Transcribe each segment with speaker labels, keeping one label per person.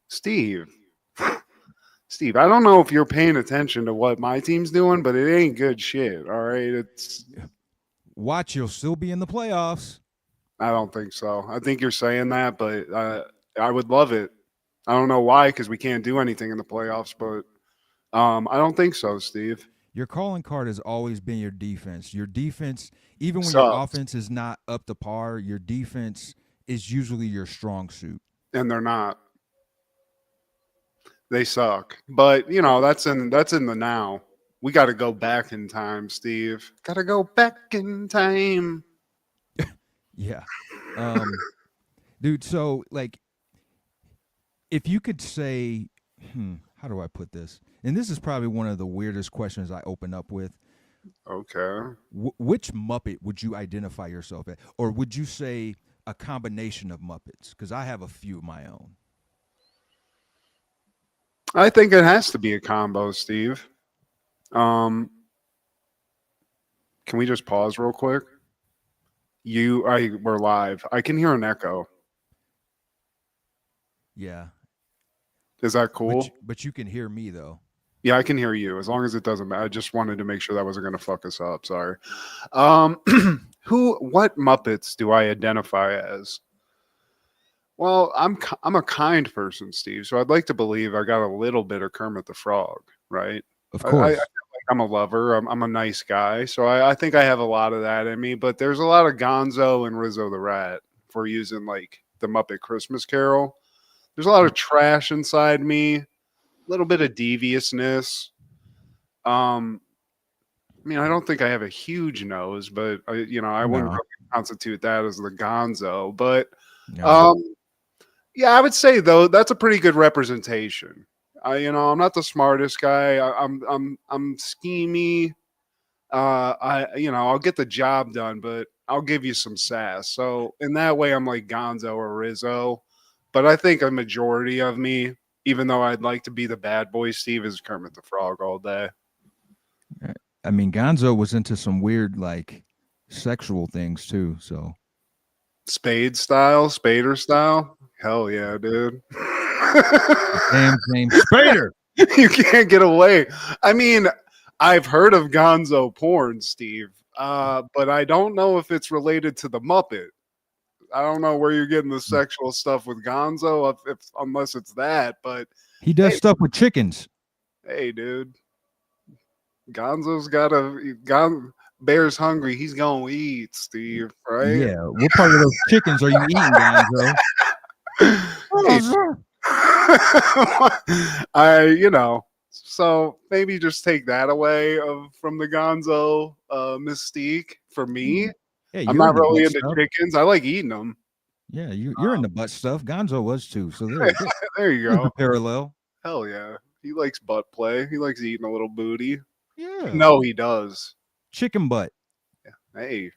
Speaker 1: Steve. Steve, I don't know if you're paying attention to what my team's doing, but it ain't good shit. All right, it's.
Speaker 2: Watch, you'll still be in the playoffs.
Speaker 1: I don't think so. I think you're saying that, but I would love it. I don't know why, because we can't do anything in the playoffs, but I don't think so, Steve.
Speaker 2: Your calling card has always been your defense. Your defense, even when your
Speaker 1: Sucks,
Speaker 2: offense is not up to par, your defense is usually your strong suit.
Speaker 1: and they're not. They suck. But that's in the now. We got to go back in time, Steve. Got to go back in time.
Speaker 2: Yeah. Um, dude, so like if you could say, how do I put this? And this is probably one of the weirdest questions I open up with.
Speaker 1: Okay.
Speaker 2: Which Muppet would you identify yourself as? Or would you say a combination of Muppets? Because I have a few of my own.
Speaker 1: I think it has to be a combo, Steve. Um, can we just pause real quick? We're live. I can hear an echo.
Speaker 2: Yeah.
Speaker 1: Is that cool?
Speaker 2: But you can hear me though.
Speaker 1: Yeah, I can hear you as long as it doesn't matter. I just wanted to make sure that wasn't going to fuck us up. Sorry. What Muppets do I identify as? Well, I'm a kind person, Steve. So I'd like to believe I got a little bit of Kermit the Frog, right?
Speaker 2: Of
Speaker 1: I
Speaker 2: course.
Speaker 1: feel like I'm a lover. I'm a nice guy, so I think I have a lot of that in me. But there's a lot of Gonzo and Rizzo the Rat for using like the Muppet Christmas Carol. There's a lot of trash inside me, a little bit of deviousness. Um, I mean, I don't think I have a huge nose, but I wouldn't
Speaker 2: No.
Speaker 1: really constitute that as the Gonzo. But
Speaker 2: No.
Speaker 1: um, yeah, I would say though that's a pretty good representation. I'm not the smartest guy. I'm schemy. I'll get the job done, but I'll give you some sass. So in that way, I'm like Gonzo or Rizzo. But I think a majority of me, even though I'd like to be the bad boy, Steve, is Kermit the Frog all day.
Speaker 2: I mean, Gonzo was into some weird, like, sexual things too. So,
Speaker 1: Spader style. Hell yeah, dude.
Speaker 2: damn James Spader.
Speaker 1: You can't get away. I mean, I've heard of Gonzo porn, Steve, but I don't know if it's related to the Muppet. I don't know where you're getting the sexual stuff with Gonzo, unless it's that. But
Speaker 2: He does
Speaker 1: hey,
Speaker 2: stuff with chickens.
Speaker 1: hey, dude, Gonzo's got Bear's hungry. He's gonna eat, Steve. Right?
Speaker 2: Yeah. What part of those chickens are you eating, Gonzo?
Speaker 1: Hey, so maybe just take that away from the Gonzo mystique for me.
Speaker 2: Yeah,
Speaker 1: I'm
Speaker 2: you're in
Speaker 1: not
Speaker 2: the
Speaker 1: really
Speaker 2: butt
Speaker 1: into
Speaker 2: stuff.
Speaker 1: chickens. I like eating them.
Speaker 2: Yeah, you're in the butt stuff. Gonzo was too. So
Speaker 1: There you
Speaker 2: there's a
Speaker 1: go.
Speaker 2: parallel.
Speaker 1: Hell yeah. He likes butt play. He likes eating a little booty.
Speaker 2: Yeah.
Speaker 1: No, he does.
Speaker 2: Chicken butt.
Speaker 1: Hey,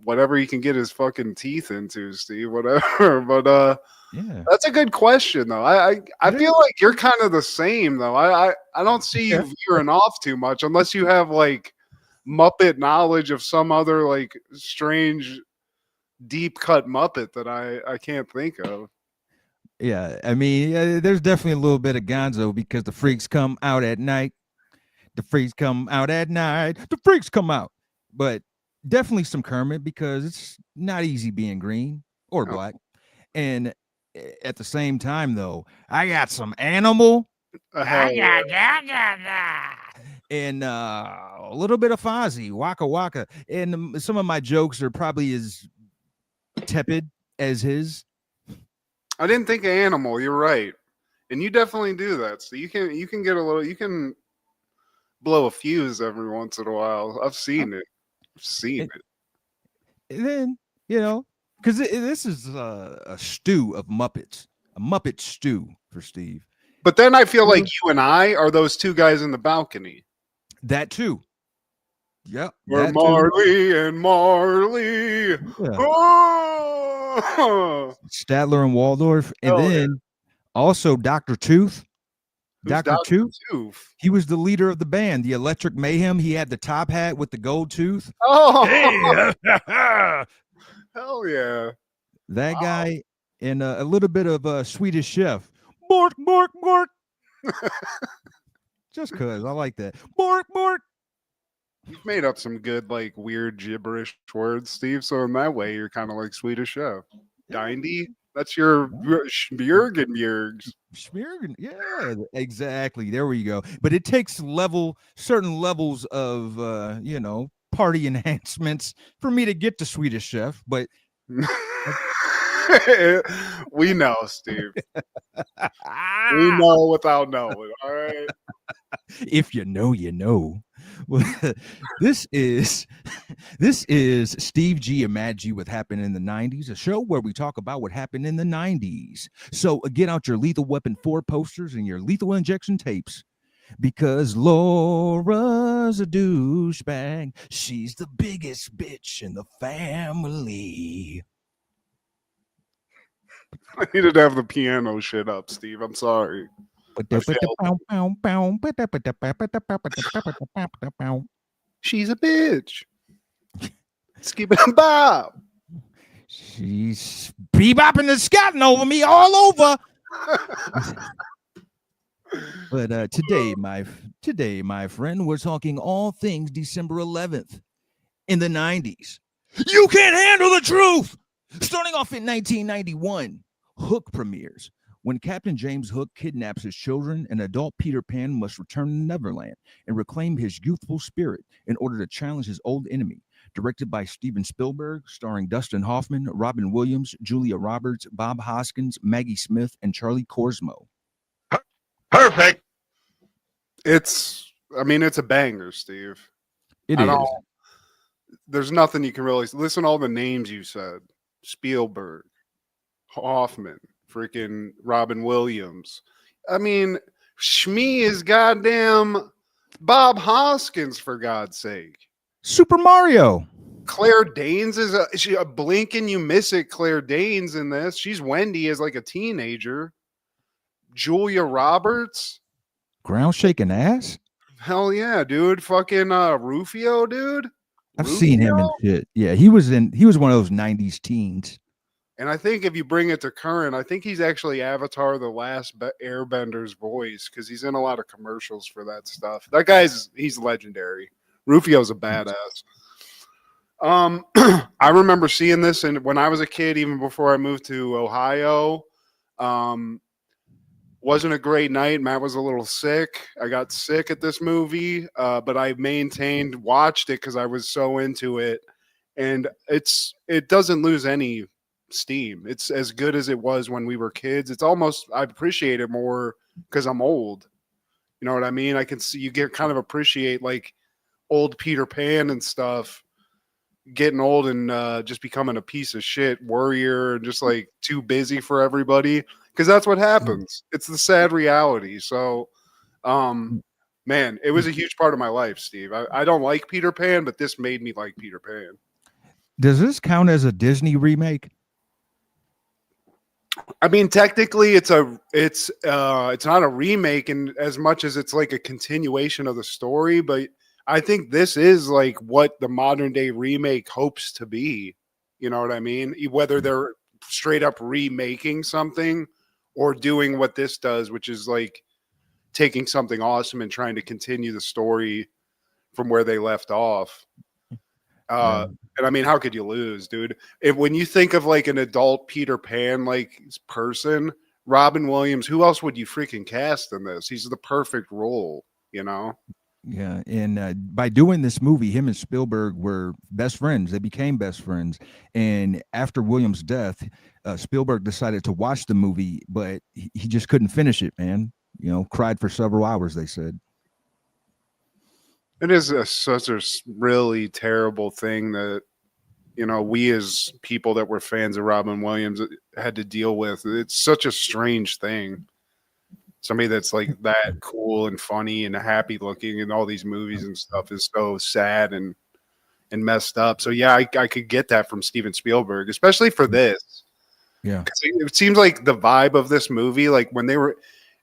Speaker 1: whatever he can get his fucking teeth into, Steve. Whatever. But
Speaker 2: Yeah.
Speaker 1: that's a good question, though. I feel like you're kind of the same, though. I don't see you
Speaker 2: Yeah.
Speaker 1: veering off too much unless you have like Muppet knowledge of some other like strange deep cut Muppet that I can't think of.
Speaker 2: Yeah. I mean, there's definitely a little bit of Gonzo because the freaks come out at night. The freaks come out at night. The freaks come out. But definitely some Kermit because it's not easy being green or
Speaker 1: No.
Speaker 2: black. And at the same time, though, I got some animal
Speaker 1: Hell yeah.
Speaker 2: and a little bit of Fozzie, Waka Waka. And some of my jokes are probably as tepid as his.
Speaker 1: I didn't think of animal. You're right, and you definitely do that. So you can get a little. You can blow a fuse every once in a while. I've seen it. I've seen
Speaker 2: And,
Speaker 1: it.
Speaker 2: and then, because this is a stew of Muppets, a Muppet stew for Steve.
Speaker 1: But then I feel like you and I are those two guys in the balcony.
Speaker 2: That too. Yep.
Speaker 1: We're
Speaker 2: That too.
Speaker 1: Marley and Marley.
Speaker 2: Yeah.
Speaker 1: Oh!
Speaker 2: Statler and Waldorf. And
Speaker 1: Hell yeah.
Speaker 2: then also Dr. Tooth.
Speaker 1: Who's
Speaker 2: Dr.
Speaker 1: Dr.
Speaker 2: Tooth.
Speaker 1: Tooth?
Speaker 2: He was the leader of the band, the Electric Mayhem. He had the top hat with the gold tooth.
Speaker 1: Oh,
Speaker 2: Hey!
Speaker 1: hell yeah.
Speaker 2: That guy and a little bit of Swedish Chef. Bork, bork, bork. Just cause I like that. Bork, bork.
Speaker 1: You've made up some good, like, weird gibberish words, Steve. So in that way, you're kind of like Swedish Chef.
Speaker 2: Yeah.
Speaker 1: Dindy? That's your Björgenbjergs.
Speaker 2: Schmear, yeah, exactly. There we go. But it takes certain levels of party enhancements for me to get to Swedish Chef. But
Speaker 1: We know, Steve. We know without knowing. All right.
Speaker 2: if you know, you know. Well, this is this is Steve G and Matt G with Happened in the 90s, a show where we talk about what happened in the 90s. So get out your Lethal Weapon 4 posters and your Lethal Injection tapes. Because Laura's a douchebag. She's the biggest bitch in the family.
Speaker 1: I needed to have the piano shit up, Steve. I'm sorry. She's a bitch. Skip it, Bob.
Speaker 2: She's bebopping and scotting over me all over. But today, my friend, we're talking all things December 11th in the 90s. You can't handle the truth. Starting off in 1991, Hook premieres. When Captain James Hook kidnaps his children, an adult Peter Pan must return to Neverland and reclaim his youthful spirit in order to challenge his old enemy. Directed by Steven Spielberg, starring Dustin Hoffman, Robin Williams, Julia Roberts, Bob Hoskins, Maggie Smith, and Charlie Korsmo.
Speaker 3: Perfect.
Speaker 1: It's a banger, Steve.
Speaker 2: It is.
Speaker 1: There's nothing you can really listen to all the names you said. Spielberg, Hoffman, freaking Robin Williams. I mean, Shmee is goddamn Bob Hoskins, for God's sake.
Speaker 2: Super Mario.
Speaker 1: Claire Danes is a blink and you miss it. Claire Danes in this. She's Wendy as like a teenager. Julia Roberts.
Speaker 2: Ground shaking ass.
Speaker 1: Hell yeah, dude. Fucking Rufio, dude.
Speaker 2: I've seen him in shit. Yeah, he was one of those 90s teens.
Speaker 1: And I think if you bring it to current, I think he's actually Avatar the Last Airbender's voice because he's in a lot of commercials for that stuff. That he's legendary. Rufio's a badass. I remember seeing this when I was a kid, even before I moved to Ohio. Wasn't a great night. Matt was a little sick. I got sick at this movie, but I watched it because I was so into it. And it doesn't lose any steam. It's as good as it was when we were kids. It's almost, I appreciate it more because I'm old. You know what I mean? I can see you get kind of appreciate like old Peter Pan and stuff, getting old and just becoming a piece of shit warrior and just like too busy for everybody. Because that's what happens. It's the sad reality. So, man, it was a huge part of my life, Steve. I don't like Peter Pan, but this made me like Peter Pan.
Speaker 2: Does this count as a Disney remake?
Speaker 1: I mean, technically, it's not a remake, and as much as it's like a continuation of the story. But I think this is like what the modern day remake hopes to be. You know what I mean? Whether they're straight up remaking something or doing what this does, which is like taking something awesome and trying to continue the story from where they left off. And I mean, how could you lose, dude? When you think of like an adult Peter Pan like person, Robin Williams, who else would you freaking cast in this? He's the perfect role, you know?
Speaker 2: Yeah, and by doing this movie, him and Spielberg were best friends. They became best friends. And after Williams' death, Spielberg decided to watch the movie, but he just couldn't finish it, man. You know, cried for several hours, they said.
Speaker 1: It is such a really terrible thing that, you know, we as people that were fans of Robin Williams had to deal with. It's such a strange thing. Somebody that's like that cool and funny and happy looking in all these movies and stuff is so sad and messed up. So yeah, I could get that from Steven Spielberg, especially for this.
Speaker 2: Yeah.
Speaker 1: It seems like the vibe of this movie, like when they were,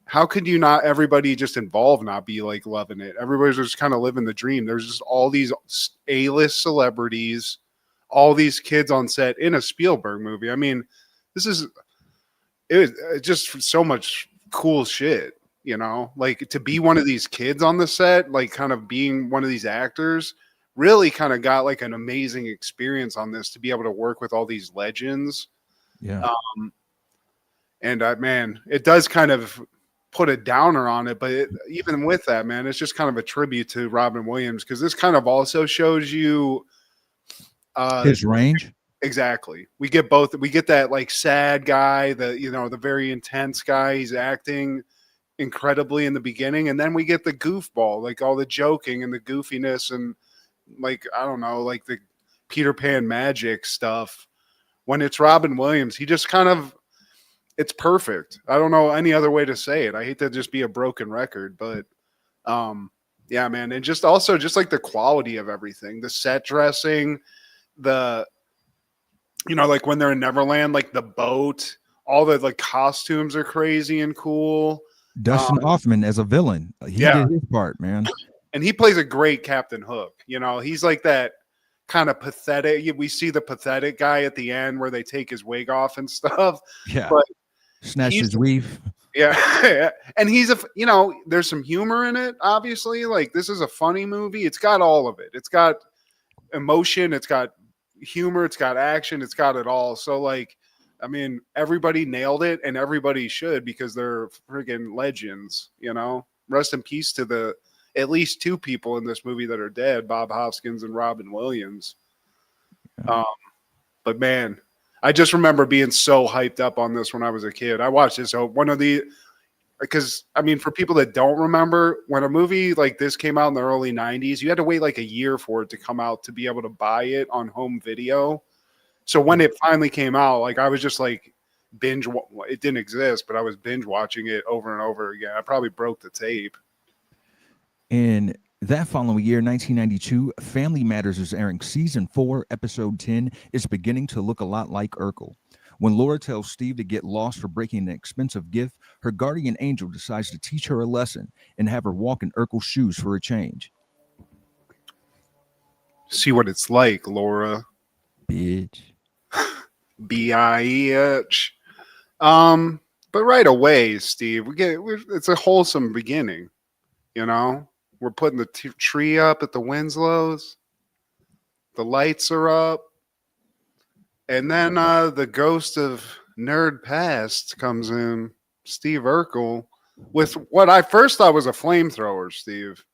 Speaker 1: how could you not, everybody just involved not be like loving it? Everybody's just kind of living the dream. There's just all these A-list celebrities, all these kids on set in a Spielberg movie. I mean, it was just so much cool shit. You know, like to be one of these kids on the set, like kind of being one of these actors, really kind of got like an amazing experience on this to be able to work with all these legends.
Speaker 2: Yeah.
Speaker 1: And man, it does kind of put a downer on it, but even with that, man, it's just kind of a tribute to Robin Williams because this kind of also shows you
Speaker 2: His range.
Speaker 1: exactly. We get both. We get that like sad guy, the very intense guy. He's acting incredibly in the beginning, and then we get the goofball, like all the joking and the goofiness, and like I don't know, like the Peter Pan magic stuff. When it's Robin Williams, he just kind of it's perfect. I don't know any other way to say it. I hate to just be a broken record, but yeah, man. And just also just like the quality of everything, the set dressing, the like when they're in Neverland, like the boat, all the like costumes are crazy and cool.
Speaker 2: Dustin Hoffman as a villain. He did his part, man.
Speaker 1: And he plays a great Captain Hook. He's like that kind of pathetic. We see the pathetic guy at the end where they take his wig off and stuff.
Speaker 2: Yeah.
Speaker 1: But
Speaker 2: snatch his weave.
Speaker 1: Yeah. And there's some humor in it, obviously. Like, this is a funny movie. It's got all of it. It's got emotion. It's got humor. It's got action. It's got it all. So, like, I mean, everybody nailed it, and everybody should because they're friggin' legends, Rest in peace to at least two people in this movie that are dead, Bob Hoskins and Robin Williams. Yeah. But, man, I just remember being so hyped up on this when I was a kid. I watched this. So because, I mean, for people that don't remember, when a movie like this came out in the early 90s, you had to wait like a year for it to come out to be able to buy it on home video. So when it finally came out, like I was just like it didn't exist, but I was binge watching it over and over again. I probably broke the tape.
Speaker 2: And that following year, 1992, Family Matters is airing. Season 4, episode 10 is beginning to look a lot like Urkel. When Laura tells Steve to get lost for breaking an expensive gift, her guardian angel decides to teach her a lesson and have her walk in Urkel's shoes for a change.
Speaker 1: See what it's like, Laura.
Speaker 2: Bitch.
Speaker 1: B-I-E-H. But right away, Steve, it's a wholesome beginning, We're putting the tree up at the Winslow's. The lights are up. And then the ghost of Nerd Past comes in, Steve Urkel, with what I first thought was a flamethrower, Steve.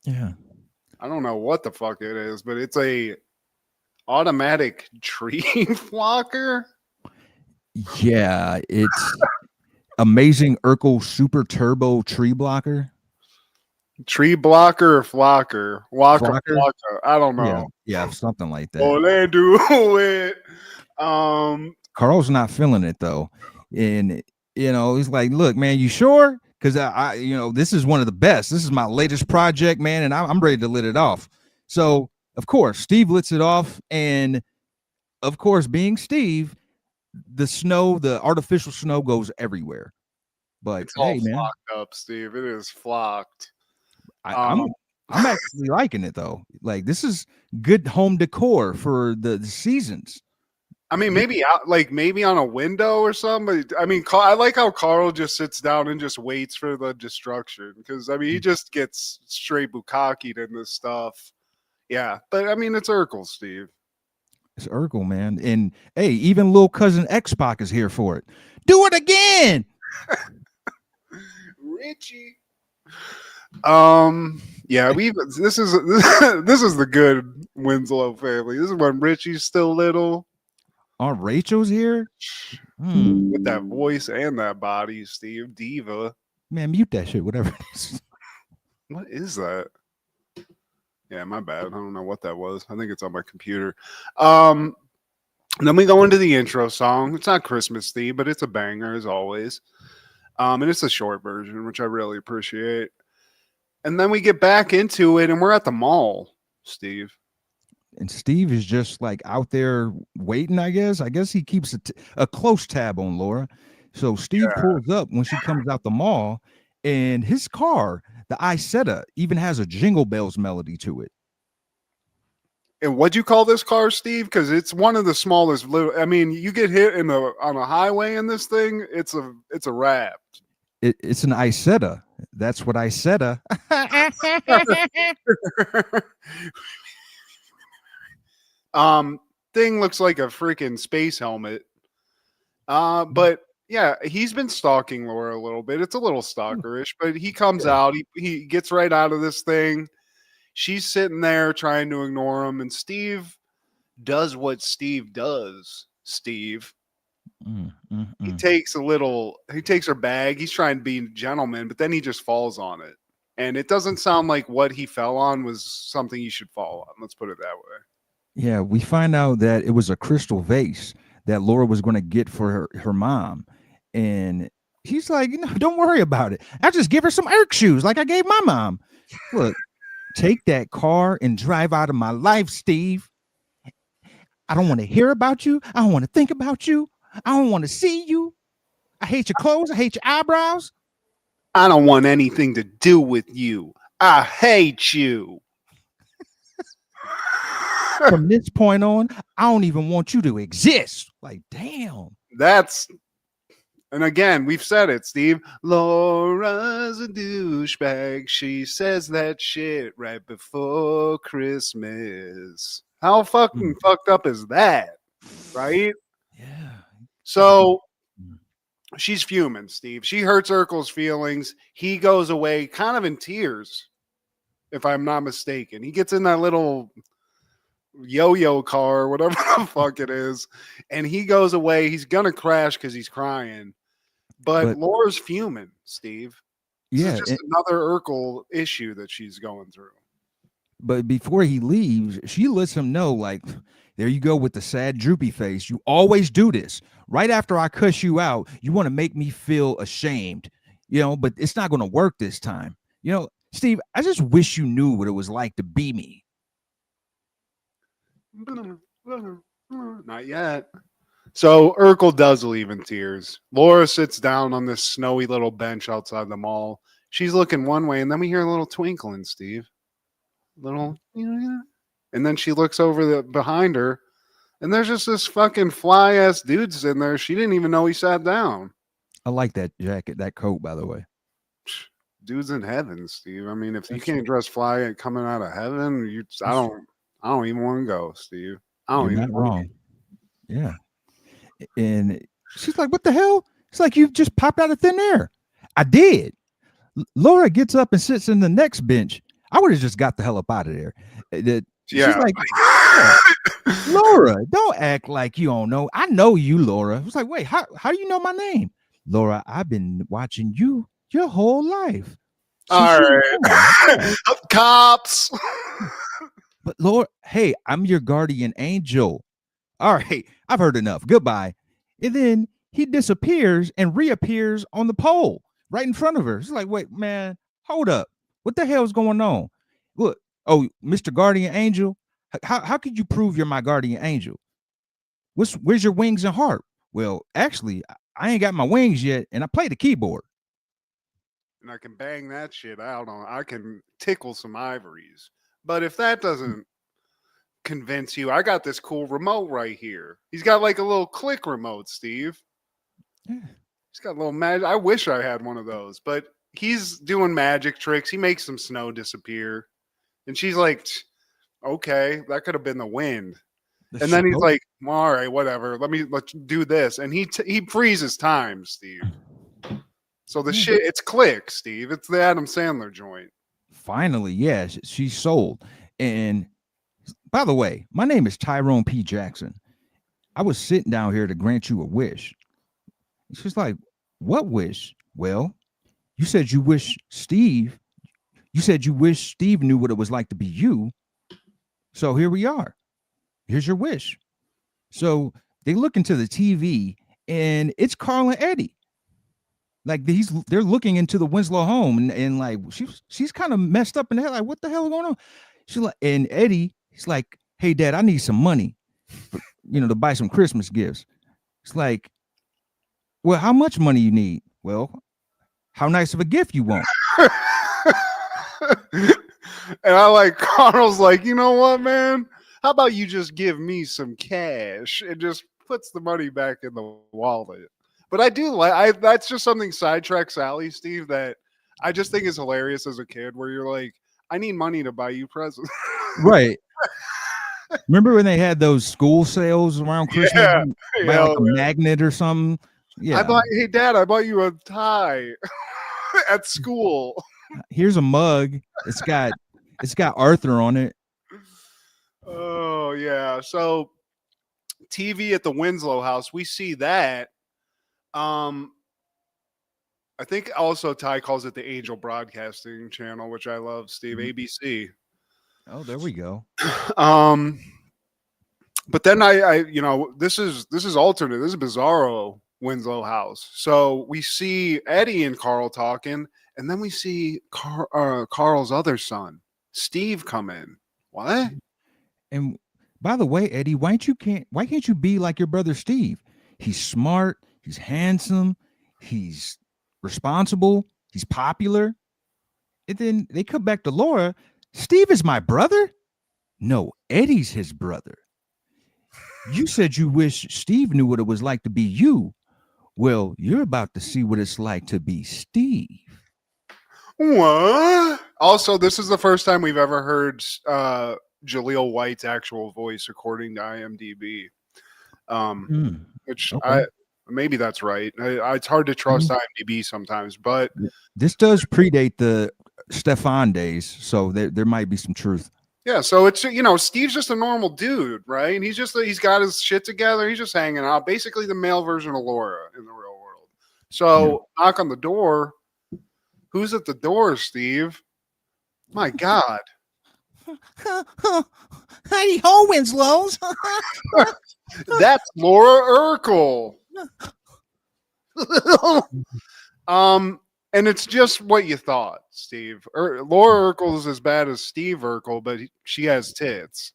Speaker 2: Yeah.
Speaker 1: I don't know what the fuck it is, but it's a automatic tree flocker.
Speaker 2: Yeah, it's amazing Urkel super turbo tree blocker.
Speaker 1: Tree blocker or flocker? Flocker. I don't know.
Speaker 2: Yeah, something like that.
Speaker 1: Oh, they do it.
Speaker 2: Carl's not feeling it though. And he's like, look, man, you sure? Because I this is one of the best. This is my latest project, man, and I'm ready to lit it off. So of course, Steve lets it off, and of course, being Steve, the artificial snow goes everywhere. But
Speaker 1: it's all
Speaker 2: man,
Speaker 1: flocked up, Steve. It is flocked.
Speaker 2: I'm actually liking it though. Like, this is good home decor for the seasons.
Speaker 1: I mean, maybe on a window or something. But I mean, I like how Carl just sits down and just waits for the destruction because I mean, he just gets straight bukkakied in this stuff. Yeah, but I mean, it's Urkel, Steve.
Speaker 2: It's Urkel, man. And hey, even little cousin X-Pac is here for it. Do it again.
Speaker 1: Richie. Yeah, this is the good Winslow family. This is when Richie's still little.
Speaker 2: Oh, Rachel's here?
Speaker 1: With that voice and that body, Steve. Diva.
Speaker 2: Man, mute that shit, whatever it is.
Speaker 1: What is that? Yeah, my bad. I don't know what that was. I think it's on my computer. Then we go into the intro song. It's not Christmas theme, but it's a banger as always. And it's a short version, which I really appreciate. And then we get back into it, and we're at the mall, Steve.
Speaker 2: And Steve is just like out there waiting, I guess. I guess he keeps a close tab on Laura. So Steve pulls up when she comes out the mall, and his car, the Isetta, even has a Jingle Bells melody to it.
Speaker 1: And what'd you call this car, Steve? Because it's one of the smallest. I mean, you get hit on a highway in this thing, it's a wrap.
Speaker 2: It's an Isetta. That's what I said.
Speaker 1: Thing looks like a freaking space helmet. But yeah, he's been stalking Laura a little bit. It's a little stalkerish, but he comes out, he gets right out of this thing. She's sitting there trying to ignore him, and Steve does what Steve does. Steve. He takes her bag. He's trying to be a gentleman, but then he just falls on it. And it doesn't sound like what he fell on was something you should fall on. Let's put it that way.
Speaker 2: Yeah, we find out that it was a crystal vase that Laura was going to get for her mom. And he's like, don't worry about it. I'll just give her some Erk shoes like I gave my mom. Look, take that car and drive out of my life, Steve. I don't want to hear about you. I don't want to think about you. I don't want to see you. I hate your clothes. I hate your eyebrows.
Speaker 1: I don't want anything to do with you. I hate you.
Speaker 2: From this point on, I don't even want you to exist. Like, damn.
Speaker 1: And again, we've said it, Steve. Laura's a douchebag. She says that shit right before Christmas. How fucking fucked up is that? Right?
Speaker 2: Yeah.
Speaker 1: So she's fuming, Steve. She hurts Urkel's feelings. He goes away kind of in tears, if I'm not mistaken. He gets in that little yo-yo car, whatever the fuck it is, and he goes away. He's gonna crash because he's crying. But Laura's fuming, Steve. This is just another Urkel issue that she's going through.
Speaker 2: But before he leaves, she lets him know, like, there you go with the sad, droopy face. You always do this. Right after I cuss you out, you want to make me feel ashamed, but it's not going to work this time. Steve, I just wish you knew what it was like to be me.
Speaker 1: Not yet. So Urkel does leave in tears. Laura sits down on this snowy little bench outside the mall. She's looking one way, and then we hear a little twinkling, Steve. And then she looks over behind her, and there's just this fucking fly ass dude sitting there. She didn't even know he sat down.
Speaker 2: I like that jacket, that coat, by the way.
Speaker 1: Dude's in heaven, Steve. I mean, if you can't dress fly coming out of heaven, I don't even want to go, Steve.
Speaker 2: You're not wrong. Yeah. And she's like, what the hell? It's like you just popped out of thin air. I did. Laura gets up and sits in the next bench. I would have just got the hell up out of there. She's like, Laura, don't act like you don't know. I know you, Laura. I was like, wait, how do you know my name? Laura, I've been watching you your whole life.
Speaker 1: All right. Cops.
Speaker 2: But Laura, hey, I'm your guardian angel. All right, I've heard enough. Goodbye. And then he disappears and reappears on the pole right in front of her. She's like, wait, man, hold up. What the hell is going on? Look, Mr. Guardian Angel, how could you prove you're my guardian angel? Where's your wings and heart? Well, actually, I ain't got my wings yet, and I play the keyboard.
Speaker 1: And I can bang that shit out I can tickle some ivories. But if that doesn't convince you, I got this cool remote right here. He's got like a little click remote, Steve.
Speaker 2: Yeah.
Speaker 1: He's got a little magic. I wish I had one of those, but he's doing magic tricks. He makes some snow disappear. And she's like, okay, that could have been the wind. And then he's like, well, all right, whatever. Let's do this. And he freezes time, Steve. So the shit, it's click, Steve. It's the Adam Sandler joint.
Speaker 2: Finally, yeah, she's sold. And by the way, my name is Tyrone P. Jackson. I was sitting down here to grant you a wish. She's like, what wish? Well, you said you wish Steve knew what it was like to be you. So here we are. Here's your wish. So they look into the TV and it's Carl and Eddie. Like they're looking into the Winslow home and like she's kind of messed up in the head. Like, what the hell is going on? She's like, and Eddie, he's like, hey, Dad, I need some money, to buy some Christmas gifts. It's like, well, how much money you need? Well, how nice of a gift you want?
Speaker 1: And I like Carl's like, you know what, man? How about you just give me some cash? And just puts the money back in the wallet. But I do like that's just something sidetrack Sally, Steve, that I just think is hilarious as a kid where you're like, I need money to buy you presents.
Speaker 2: Right. Remember when they had those school sales around Christmas?
Speaker 1: Yeah.
Speaker 2: Buy like
Speaker 1: Hell
Speaker 2: a magnet or something. Yeah.
Speaker 1: hey dad, I bought you a tie at school.
Speaker 2: Here's a mug. It's got Arthur on it.
Speaker 1: Oh yeah. So TV at the Winslow house, we see that. I think also Ty calls it the Angel Broadcasting Channel, which I love, Steve. ABC.
Speaker 2: Oh, there we go.
Speaker 1: But then I this is alternate. This is Bizarro Winslow house. So we see Eddie and Carl talking, and then we see Carl's other son, Steve, come in. What?
Speaker 2: And by the way, Eddie, why can't you be like your brother Steve? He's smart, he's handsome, he's responsible, he's popular. And then they come back to Laura. Steve is my brother? No, Eddie's his brother. You said you wish Steve knew what it was like to be you. Well, you're about to see what it's like to be Steve.
Speaker 1: What? Also, this is the first time we've ever heard Jaleel White's actual voice, according to IMDb. Which
Speaker 2: okay.
Speaker 1: Maybe that's right. It's hard to trust IMDb sometimes, but
Speaker 2: this does predate the Stefan days, so there might be some truth.
Speaker 1: Yeah, so it's Steve's just a normal dude, right? And he's got his shit together. He's just hanging out, basically the male version of Laura in the real world. So knock on the door. Who's at the door, Steve? My God.
Speaker 2: Howdy ho, Winslows.
Speaker 1: That's Laura Urkel. And it's just what you thought, Steve. Laura Urkel is as bad as Steve Urkel, but she has tits.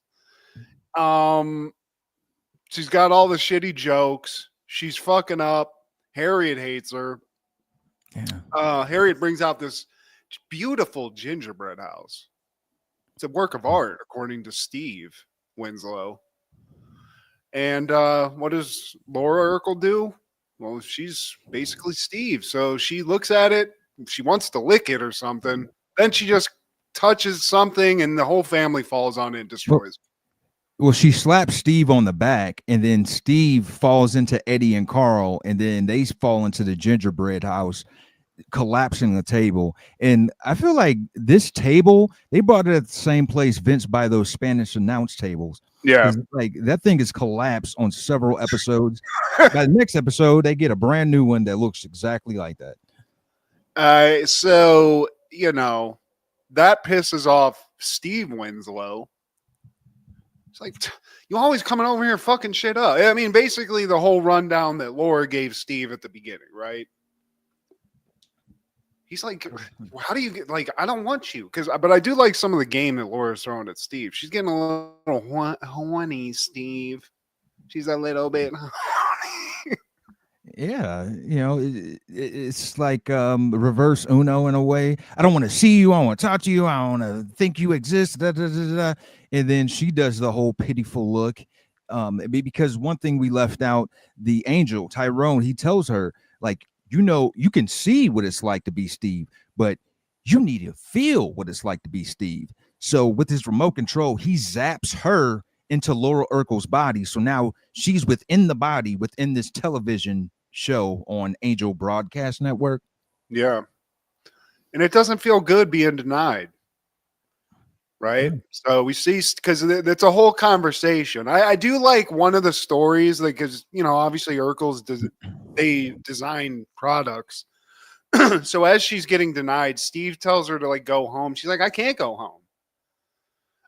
Speaker 1: She's got all the shitty jokes. She's fucking up. Harriet hates her.
Speaker 2: Yeah.
Speaker 1: Harriet brings out this beautiful gingerbread house. It's a work of art, according to Steve Winslow. And what does Laura Urkel do? Well, she's basically Steve. So she looks at it. She wants to lick it or something. Then she just touches something and the whole family falls on it and destroys.
Speaker 2: Well, she slaps Steve on the back, and then Steve falls into Eddie and Carl, and then they fall into the gingerbread house, collapsing the table. And I feel like this table, they bought it at the same place Vince buy those Spanish announce tables.
Speaker 1: Yeah.
Speaker 2: Like that thing is collapsed on several episodes. By the next episode, they get a brand new one that looks exactly like that.
Speaker 1: So, that pisses off Steve Winslow. It's like, you always coming over here fucking shit up. I mean, basically the whole rundown that Laura gave Steve at the beginning, right? He's like, how do you get, like, I don't want you. But I do like some of the game that Laura's throwing at Steve. She's getting a little horny, Steve. She's a little bit horny.
Speaker 2: Yeah, it's like reverse Uno in a way. I don't want to see you. I don't want to talk to you. I don't want to think you exist. Da, da, da, da. And then she does the whole pitiful look. Because one thing we left out, the angel, Tyrone, he tells her, like, you can see what it's like to be Steve, but you need to feel what it's like to be Steve. So with his remote control, he zaps her into Laura Urkel's body. So now she's within the body, within this television show on Angel Broadcast Network.
Speaker 1: Yeah. And it doesn't feel good being denied. Right. So we see, because it's a whole conversation. I do like one of the stories, like, because, obviously Urkel's, they design products. So as she's getting denied, Steve tells her to, like, go home. She's like, I can't go home.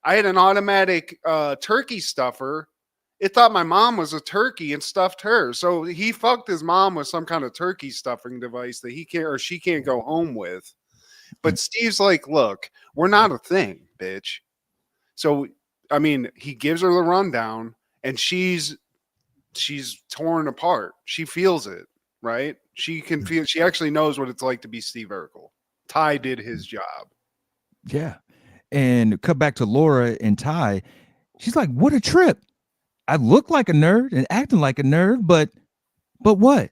Speaker 1: I had an automatic turkey stuffer. It thought my mom was a turkey and stuffed her. So he fucked his mom with some kind of turkey stuffing device that he can't, or she can't go home with. But Steve's like, look, we're not a thing, bitch. So, I mean, he gives her the rundown and she's torn apart. She feels it, right? She can feel, she actually knows what it's like to be Steve Urkel. Ty did his job.
Speaker 2: Yeah. And cut back to Laura and Ty. She's like, what a trip. I look like a nerd and acting like a nerd, but what?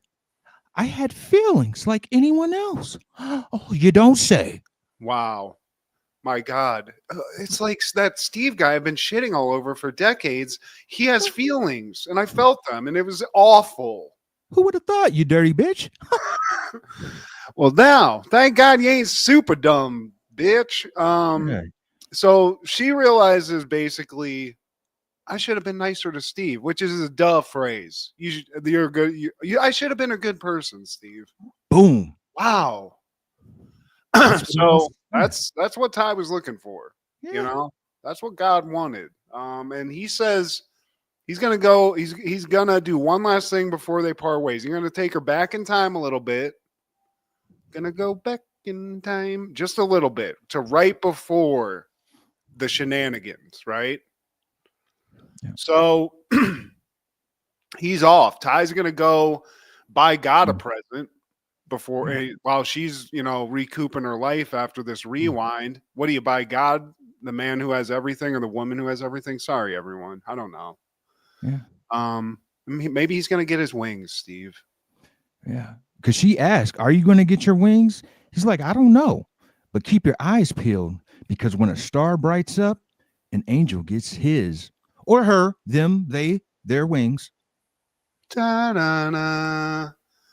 Speaker 2: I had feelings like anyone else. Oh, you don't say.
Speaker 1: Wow. My God. It's like that Steve guy I've been shitting all over for decades. He has feelings, and I felt them, and it was awful.
Speaker 2: Who would have thought, you dirty bitch?
Speaker 1: Well, now, thank God you ain't super dumb, bitch.
Speaker 2: Yeah.
Speaker 1: So she realizes basically, I should have been nicer to Steve, which is a duh phrase. You're good. I should have been a good person, Steve.
Speaker 2: Boom.
Speaker 1: Wow.
Speaker 2: That's what it
Speaker 1: So
Speaker 2: was.
Speaker 1: that's what Ty was looking for. You
Speaker 2: Yeah.
Speaker 1: know, that's what God wanted. And he says he's gonna go. He's gonna do one last thing before they part ways. He's gonna take her back in time a little bit. Gonna go back in time just a little bit to right before the shenanigans, right?
Speaker 2: Yeah.
Speaker 1: So he's off. Ty's gonna go buy God a present before while she's recouping her life after this rewind. What do you buy God? The man who has everything or the woman who has everything? Sorry, everyone. I don't know.
Speaker 2: Yeah.
Speaker 1: Maybe he's gonna get his wings, Steve.
Speaker 2: Yeah. Because she asked, "Are you going to get your wings?" He's like, "I don't know, but keep your eyes peeled because when a star brights up, an angel gets his or her, them, they, their wings."
Speaker 1: Da-da-da.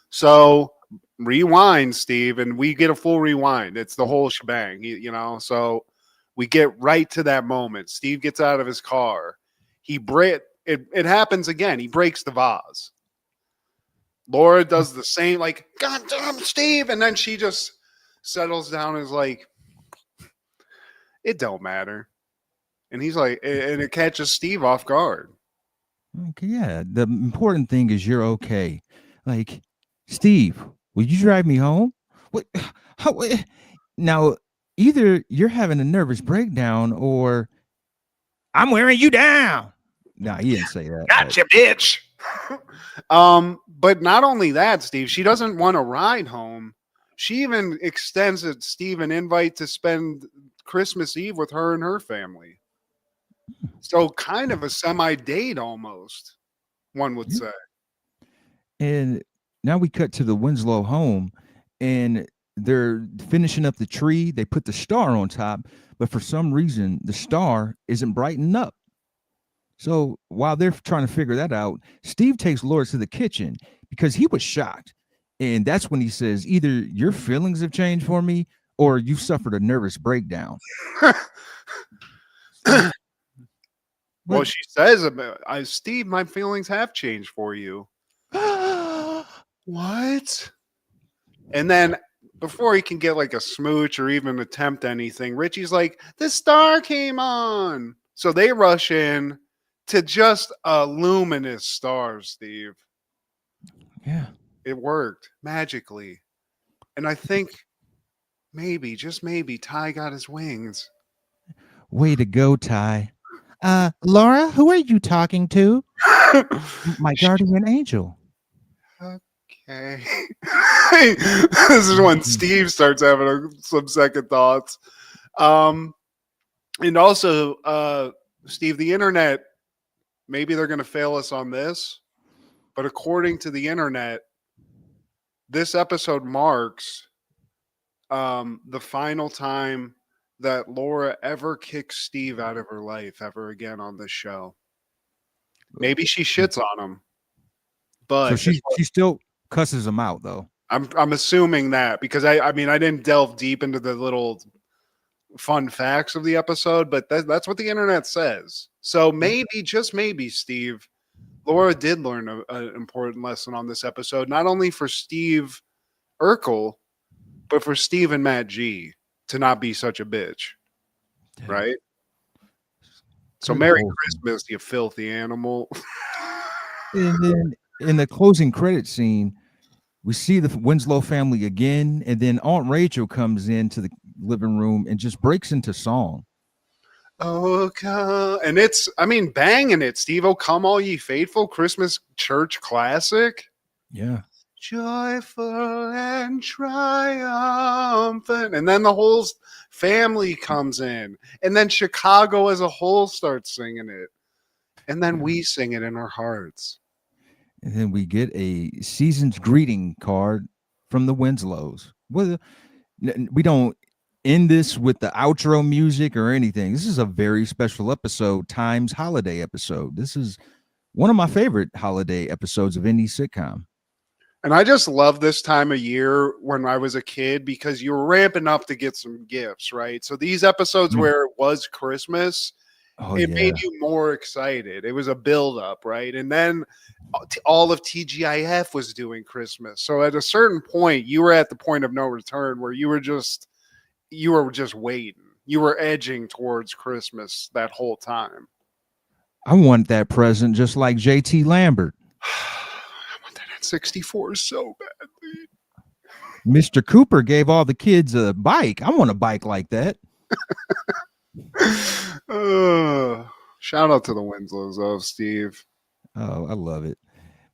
Speaker 1: So rewind, Steve, and we get a full rewind. It's the whole shebang, So we get right to that moment. Steve gets out of his car. It happens again. He breaks the vase. Laura does the same, like, God damn, Steve. And then she just settles down and is like, it don't matter. And he's like, and it catches Steve off guard.
Speaker 2: Okay, yeah. The important thing is you're okay. Like, Steve, will you drive me home? What? How? Now, either you're having a nervous breakdown or I'm wearing you down. No, he didn't say that.
Speaker 3: Gotcha, bitch.
Speaker 1: But not only that, Steve, she doesn't want to ride home. She even extends Steve an invite to spend Christmas Eve with her and her family. So kind of a semi-date almost, one would say.
Speaker 2: And now we cut to the Winslow home and they're finishing up the tree. They put the star on top, but for some reason, the star isn't brightened up. So while they're trying to figure that out, Steve takes Laura to the kitchen because he was shocked. And that's when he says, either your feelings have changed for me or you suffered a nervous breakdown.
Speaker 1: Well, she says, Steve, my feelings have changed for you. What? And then before he can get like a smooch or even attempt anything, Richie's like, the star came on. So they rush in to just a luminous star, Steve.
Speaker 2: Yeah.
Speaker 1: It worked magically. And I think maybe, just maybe, Ty got his wings.
Speaker 2: Way to go, Ty. Laura, who are you talking to? My guardian angel.
Speaker 1: Okay. This is when Steve starts having some second thoughts. And also, Steve, the internet, maybe they're going to fail us on this, but according to the internet, this episode marks the final time that Laura ever kicks Steve out of her life ever again on this show. Maybe she shits on him, but
Speaker 2: So she still cusses him out though.
Speaker 1: I'm assuming that because I mean I didn't delve deep into the little fun facts of the episode, but that's what the internet says. So maybe, just maybe, Steve, Laura did learn an important lesson on this episode, not only for Steve Urkel, but for Steve and Matt G to not be such a bitch, right? So
Speaker 2: Good
Speaker 1: Merry
Speaker 2: wholesome.
Speaker 1: Christmas, you filthy animal.
Speaker 2: And then in the closing credit scene, we see the Winslow family again, and then Aunt Rachel comes into the living room and just breaks into song.
Speaker 1: Oh, come. And it's, I mean, banging it, Steve. Oh, come all ye faithful, Christmas church classic.
Speaker 2: Yeah.
Speaker 1: Joyful and triumphant. And then the whole family comes in. And then Chicago as a whole starts singing it. And then we sing it in our hearts.
Speaker 2: And then we get a season's greeting card from the Winslows. Well, we don't end this with the outro music or anything. This is a very special episode, Times holiday episode. This is one of my favorite holiday episodes of any sitcom.
Speaker 1: And I just love this time of year when I was a kid because you were ramping up to get some gifts, right? So these episodes where it was Christmas, it made you more excited. It was a build-up, right? And then all of TGIF was doing Christmas. So at a certain point, you were at the point of no return where you were just waiting. You were edging towards Christmas that whole time.
Speaker 2: I want that present just like JT Lambert.
Speaker 1: I want that at 64 so badly.
Speaker 2: Mr. Cooper gave all the kids a bike. I want a bike like that.
Speaker 1: Shout out to the Winslows, though, Steve.
Speaker 2: Oh, I love it.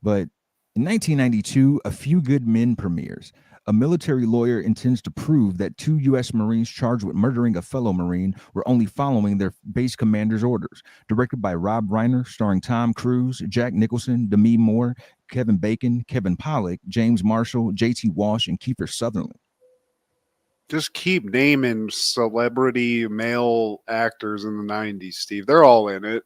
Speaker 2: But in 1992, A Few Good Men premieres. A military lawyer intends to prove that 2 U.S. Marines charged with murdering a fellow Marine were only following their base commander's orders. Directed by Rob Reiner, starring Tom Cruise, Jack Nicholson, Demi Moore, Kevin Bacon, Kevin Pollak, James Marshall, J.T. Walsh, and Kiefer Sutherland.
Speaker 1: Just keep naming celebrity male actors in the 90s, Steve. They're all in it.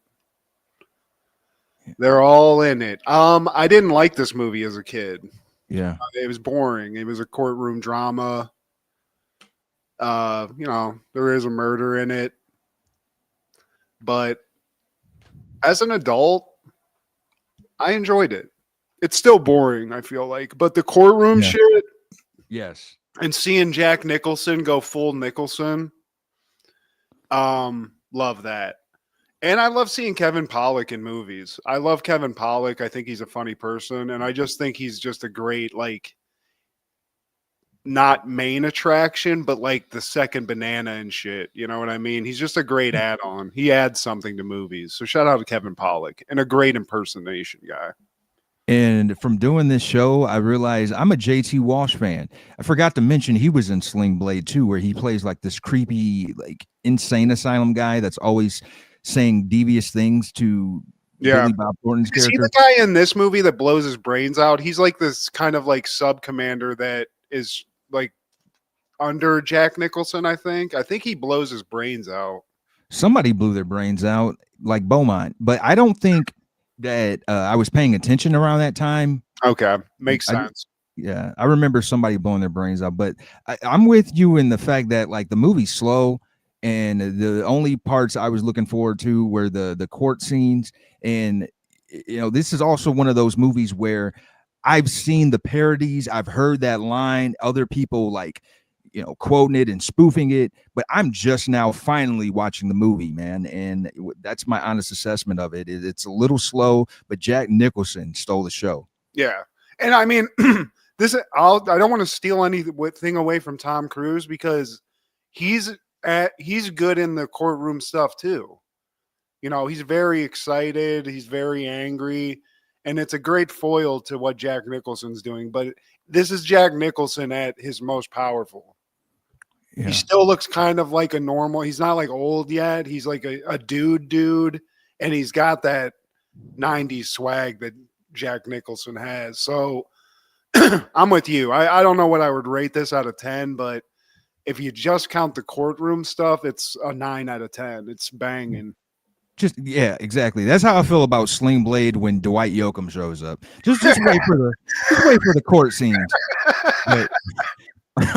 Speaker 1: They're all in it. I didn't like this movie as a kid.
Speaker 2: Yeah.
Speaker 1: It was boring. It was a courtroom drama. There is a murder in it. But as an adult, I enjoyed it. It's still boring, I feel like. But the courtroom shit.
Speaker 2: Yes.
Speaker 1: And seeing Jack Nicholson go full Nicholson, love that. And I love seeing Kevin Pollak in movies. I love Kevin Pollak. I think he's a funny person, and I just think he's just a great, like, not main attraction, but like the second banana and shit. You know what I mean? He's just a great add-on. He adds something to movies. So shout out to Kevin Pollak and a great impersonation guy.
Speaker 2: And from doing this show, I realized I'm a JT Walsh fan. I forgot to mention he was in Sling Blade too, where he plays like this creepy, like insane asylum guy that's always saying devious things to Billy Bob Thornton's character.
Speaker 1: Is he the guy in this movie that blows his brains out? He's like this kind of like sub commander that is like under Jack Nicholson, I think. I think he blows his brains out.
Speaker 2: Somebody blew their brains out, like Beaumont, but I don't think that I was paying attention around that time.
Speaker 1: Okay, makes sense.
Speaker 2: I remember somebody blowing their brains out, but I'm with you in the fact that like the movie's slow, and the only parts I was looking forward to were the court scenes. And this is also one of those movies where I've seen the parodies, I've heard that line, other people like quoting it and spoofing it, but I'm just now finally watching the movie, man, and that's my honest assessment of it. It's a little slow, but Jack Nicholson stole the show.
Speaker 1: Yeah, and I mean, I don't want to steal anything away from Tom Cruise because he's good in the courtroom stuff too. He's very excited, he's very angry, and it's a great foil to what Jack Nicholson's doing. But this is Jack Nicholson at his most powerful. Yeah. He still looks kind of like a normal. He's not like old yet. He's like a dude, and he's got that 90s swag that Jack Nicholson has. So I'm with you. I don't know what I would rate this out of 10, but if you just count the courtroom stuff, it's a 9 out of 10. It's banging.
Speaker 2: Yeah, exactly. That's how I feel about Sling Blade when Dwight Yoakam shows up. Just wait for the court scenes. But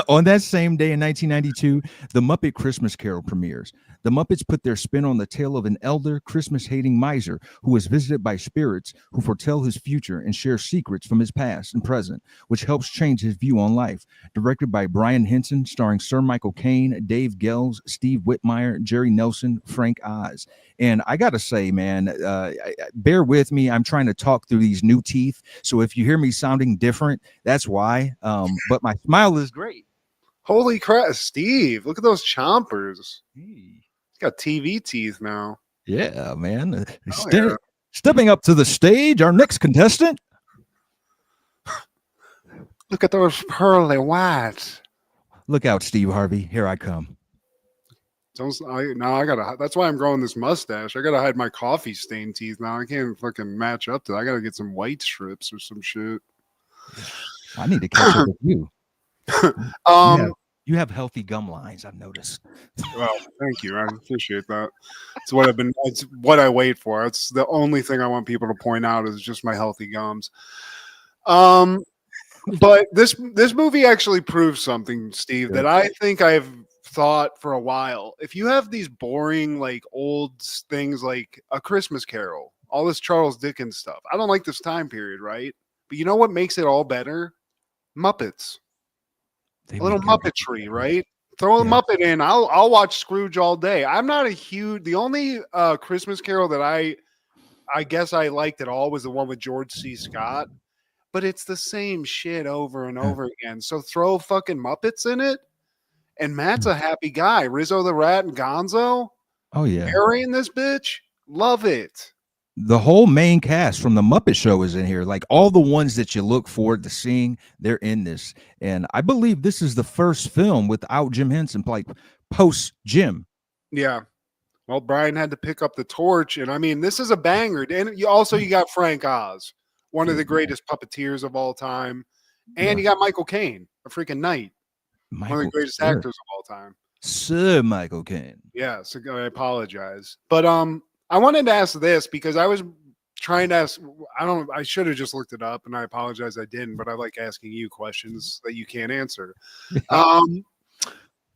Speaker 2: on that same day in 1992, The Muppet Christmas Carol premieres. The Muppets put their spin on the tale of an elder, Christmas-hating miser who is visited by spirits who foretell his future and share secrets from his past and present, which helps change his view on life. Directed by Brian Henson, starring Sir Michael Caine, Dave Gells, Steve Whitmire, Jerry Nelson, Frank Oz. And I got to say, man, bear with me. I'm trying to talk through these new teeth. So if you hear me sounding different, that's why. But my smile is great.
Speaker 1: Holy crap, Steve. Look at those chompers. He's got TV teeth now.
Speaker 2: Yeah, man. Stepping up to the stage, our next contestant.
Speaker 1: Look at those pearly whites.
Speaker 2: Look out, Steve Harvey. Here I come.
Speaker 1: That's why I'm growing this mustache. I gotta hide my coffee stained teeth now. I can't fucking match up to that. I gotta get some white strips or some shit.
Speaker 2: I need to catch up with you. You have healthy gum lines, I've noticed.
Speaker 1: Well, thank you. I appreciate that. It's what I wait for. It's the only thing I want people to point out is just my healthy gums. But this movie actually proves something, Steve, that I think I've thought for a while. If you have these boring, like old things like A Christmas Carol, all this Charles Dickens stuff, I don't like this time period, right? But you know what makes it all better? Muppets. A little Muppetry, right? Throw a Muppet in. I'll watch Scrooge all day. I'm not the only Christmas Carol that I guess I liked at all was the one with George C. Scott. But it's the same shit over and over again. So throw fucking Muppets in it, and Matt's a happy guy. Rizzo the Rat and Gonzo.
Speaker 2: Oh yeah,
Speaker 1: Harry in this bitch. Love it.
Speaker 2: The whole main cast from the Muppet Show is in here. Like all the ones that you look forward to seeing, they're in this. And I believe this is the first film without Jim Henson, like post Jim.
Speaker 1: Yeah. Well, Brian had to pick up the torch, and I mean, this is a banger. And you got Frank Oz, one of the greatest puppeteers of all time, and you got Michael Caine, a freaking knight, one of the greatest actors of all time.
Speaker 2: Sir Michael Caine.
Speaker 1: Yeah, so I apologize, but I wanted to ask this because I was trying to ask. I should have just looked it up, and I apologize I didn't. But I like asking you questions that you can't answer.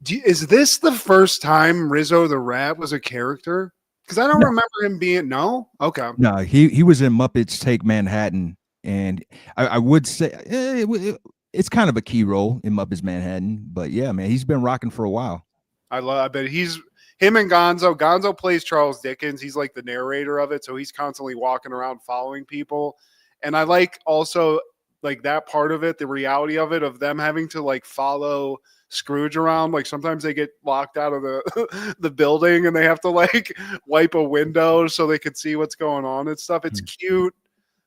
Speaker 1: Is this the first time Rizzo the Rat was a character? Because I don't remember him being. No, okay.
Speaker 2: No, he was in Muppets Take Manhattan, and I would say it's kind of a key role in Muppets Manhattan. But yeah, man, he's been rocking for a while.
Speaker 1: I bet him and Gonzo. Gonzo plays Charles Dickens. He's like the narrator of it, so he's constantly walking around following people. And I like also like that part of it, the reality of it, of them having to like follow Scrooge around. Like sometimes they get locked out of the building and they have to like wipe a window so they could see what's going on and stuff. It's cute.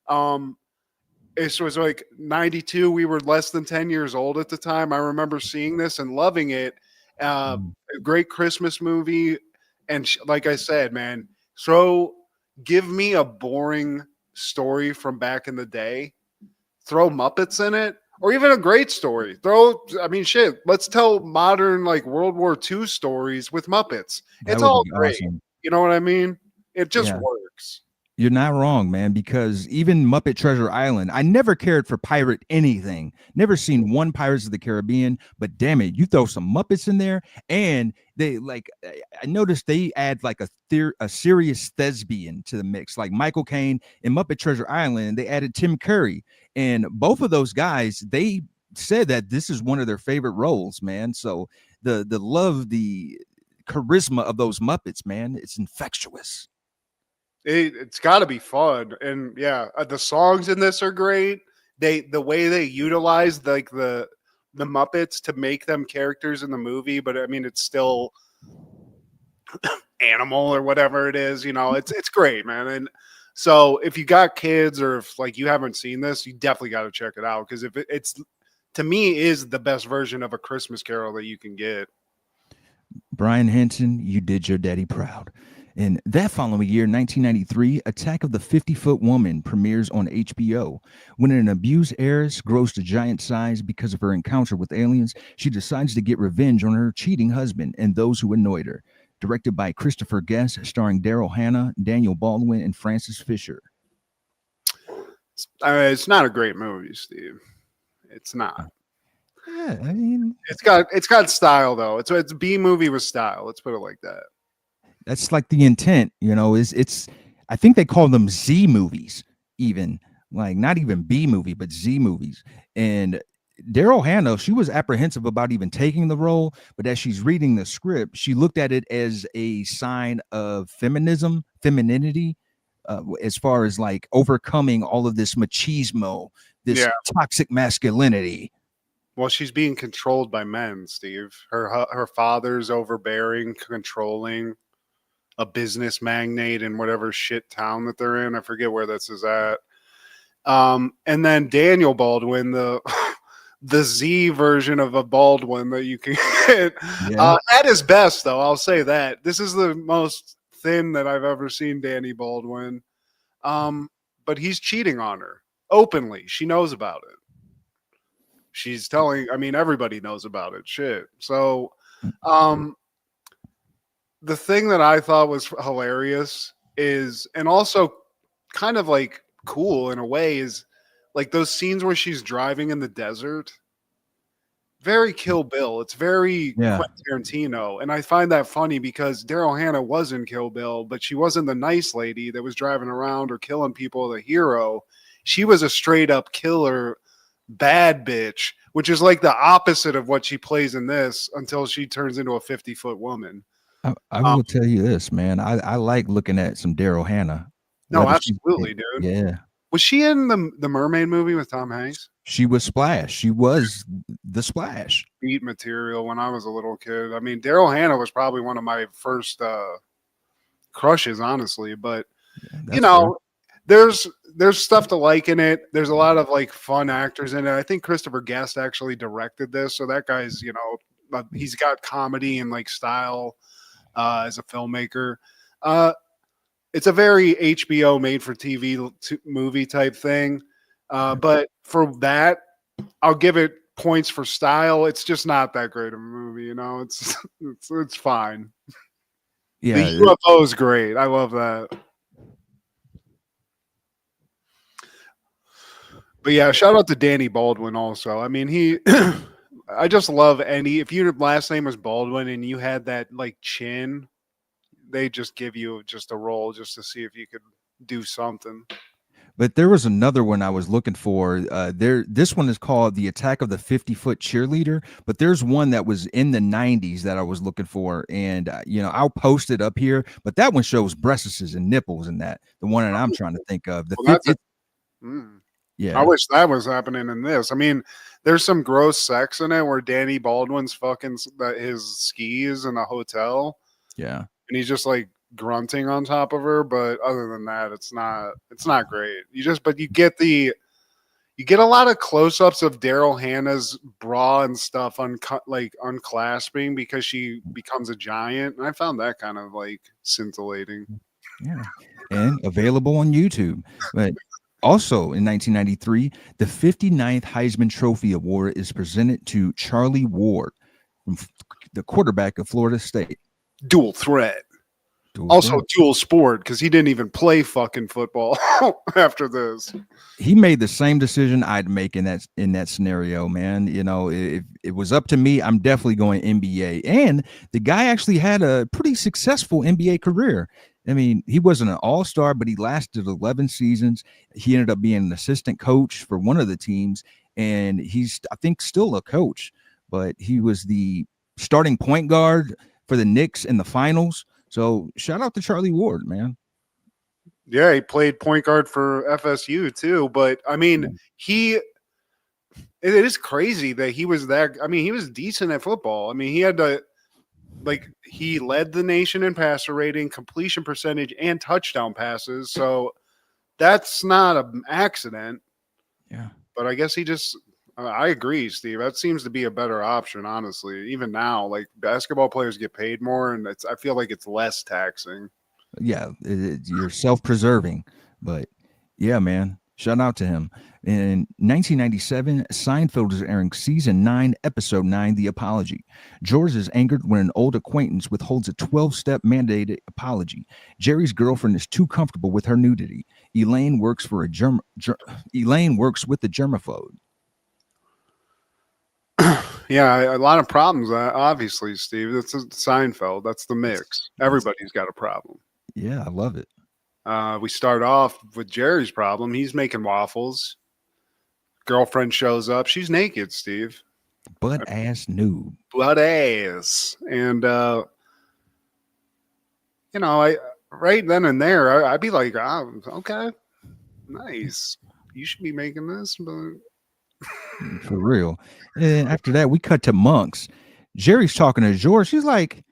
Speaker 1: It was like 92. We were less than 10 years old at the time. I remember seeing this and loving it. A great Christmas movie. And like I said, man, give me a boring story from back in the day. Throw Muppets in it, or even a great story. Let's tell modern like World War II stories with Muppets. It's all great. Awesome. You know what I mean? It just works.
Speaker 2: You're not wrong, man, because even Muppet Treasure Island, I never cared for pirate anything. Never seen one Pirates of the Caribbean, but damn it, you throw some Muppets in there, and they like. I noticed they add like a serious thespian to the mix, like Michael Caine in Muppet Treasure Island. They added Tim Curry, and both of those guys, they said that this is one of their favorite roles, man. So the love, the charisma of those Muppets, man, it's infectious.
Speaker 1: It's got to be fun, and the songs in this are great. The way they utilize like the Muppets to make them characters in the movie, but I mean it's still animal or whatever it is. You know, it's great, man. And so if you got kids or if like you haven't seen this, you definitely got to check it out because if it's to me is the best version of A Christmas Carol that you can get.
Speaker 2: Brian Henson, you did your daddy proud. And that following year, 1993, Attack of the 50-Foot Woman premieres on HBO. When an abused heiress grows to giant size because of her encounter with aliens, she decides to get revenge on her cheating husband and those who annoyed her. Directed by Christopher Guest, starring Daryl Hannah, Daniel Baldwin, and Francis Fisher.
Speaker 1: It's not a great movie, Steve. It's not.
Speaker 2: Yeah, I mean,
Speaker 1: it's got style though. It's a B movie with style. Let's put it like that.
Speaker 2: That's like the intent, you know, it's I think they call them Z movies, even like not even B movie, but Z movies. And Daryl Hannah, she was apprehensive about even taking the role, but as she's reading the script, she looked at it as a sign of femininity, as far as like overcoming all of this machismo, this toxic masculinity.
Speaker 1: Well, she's being controlled by men, Steve. Her father's overbearing, controlling. A business magnate in whatever shit town that they're in. I forget where this is at. And then Daniel Baldwin, the the Z version of a Baldwin that you can get.
Speaker 2: Yeah.
Speaker 1: At his best, though, I'll say that this is the most thin that I've ever seen Danny Baldwin. But he's cheating on her openly. She knows about it. She's telling. I mean, everybody knows about it. Shit. So, the thing that I thought was hilarious is, and also kind of like cool in a way, is like those scenes where she's driving in the desert. Very Kill Bill. It's very
Speaker 2: Yeah.
Speaker 1: Quentin Tarantino. And I find that funny because Daryl Hannah was in Kill Bill, but she wasn't the nice lady that was driving around or killing people, the hero. She was a straight up killer, bad bitch, which is like the opposite of what she plays in this until she turns into a 50-foot woman.
Speaker 2: I will tell you this, man. I like looking at some Daryl Hannah.
Speaker 1: No,
Speaker 2: Whether she's
Speaker 1: absolutely, dude.
Speaker 2: Yeah.
Speaker 1: Was she in the Mermaid movie with Tom Hanks?
Speaker 2: She was Splash. She was the Splash.
Speaker 1: Beat material when I was a little kid. I mean, Daryl Hannah was probably one of my first crushes, honestly. But
Speaker 2: Yeah,
Speaker 1: you know, there's stuff to like in it. There's a lot of like fun actors in it. I think Christopher Guest actually directed this, so that guy's he's got comedy and like style as a filmmaker. It's a very HBO made for TV movie type thing. But for that, I'll give it points for style. It's just not that great of a movie, you know. It's fine.
Speaker 2: Yeah.
Speaker 1: The UFO is great. I love that. But yeah, shout out to Danny Baldwin also. I mean, I just love if your last name was Baldwin and you had that like chin, they just give you just a role just to see if you could do something.
Speaker 2: But there was another one I was looking for. This one is called The Attack of the 50-Foot Cheerleader. But there's one that was in the 90s that I was looking for, and I'll post it up here. But that one shows breasts and nipples, and that the one that I'm trying to think of. Yeah,
Speaker 1: I wish that was happening in this. I mean, there's some gross sex in it where Danny Baldwin's fucking his skis in a hotel.
Speaker 2: Yeah,
Speaker 1: and he's just like grunting on top of her, but other than that, it's not great. You get a lot of close-ups of Daryl Hannah's bra and stuff unclasping because she becomes a giant, and I found that kind of like scintillating.
Speaker 2: Yeah, and available on YouTube. But also in 1993, the 59th Heisman Trophy Award is presented to Charlie Ward, the quarterback of Florida State.
Speaker 1: Dual threat. Also dual sport because he didn't even play fucking football after this.
Speaker 2: He made the same decision I'd make in that scenario, man. If it was up to me, I'm definitely going NBA. And the guy actually had a pretty successful NBA career. I mean, he wasn't an all-star, but he lasted 11 seasons. He ended up being an assistant coach for one of the teams, and he's, I think, still a coach. But he was the starting point guard for the Knicks in the finals. So shout out to Charlie Ward, man.
Speaker 1: Yeah, he played point guard for FSU too. But I mean, it is crazy that he was that. I mean, he was decent at football. I mean, he had to he led the nation in passer rating, completion percentage, and touchdown passes. So that's not an accident.
Speaker 2: Yeah.
Speaker 1: But I guess he just. I agree, Steve. That seems to be a better option, honestly. Even now, like basketball players get paid more, and I feel like it's less taxing.
Speaker 2: Yeah, you're self-preserving, but yeah, man. Shout out to him. In 1997, Seinfeld is airing season 9, episode 9, The Apology. George is angered when an old acquaintance withholds a 12-step mandated apology. Jerry's girlfriend is too comfortable with her nudity. Elaine works with the germaphobe.
Speaker 1: Yeah, a lot of problems, obviously, Steve. That's Seinfeld. That's the mix. Everybody's got a problem.
Speaker 2: Yeah, I love it.
Speaker 1: We start off with Jerry's problem. He's making waffles. Girlfriend shows up. She's naked, Steve.
Speaker 2: Butt ass nude.
Speaker 1: Butt ass. And, I right then and there, I'd be like, oh, okay, nice. You should be making this, but...
Speaker 2: For real. And after that, we cut to Monks. Jerry's talking to George. She's like,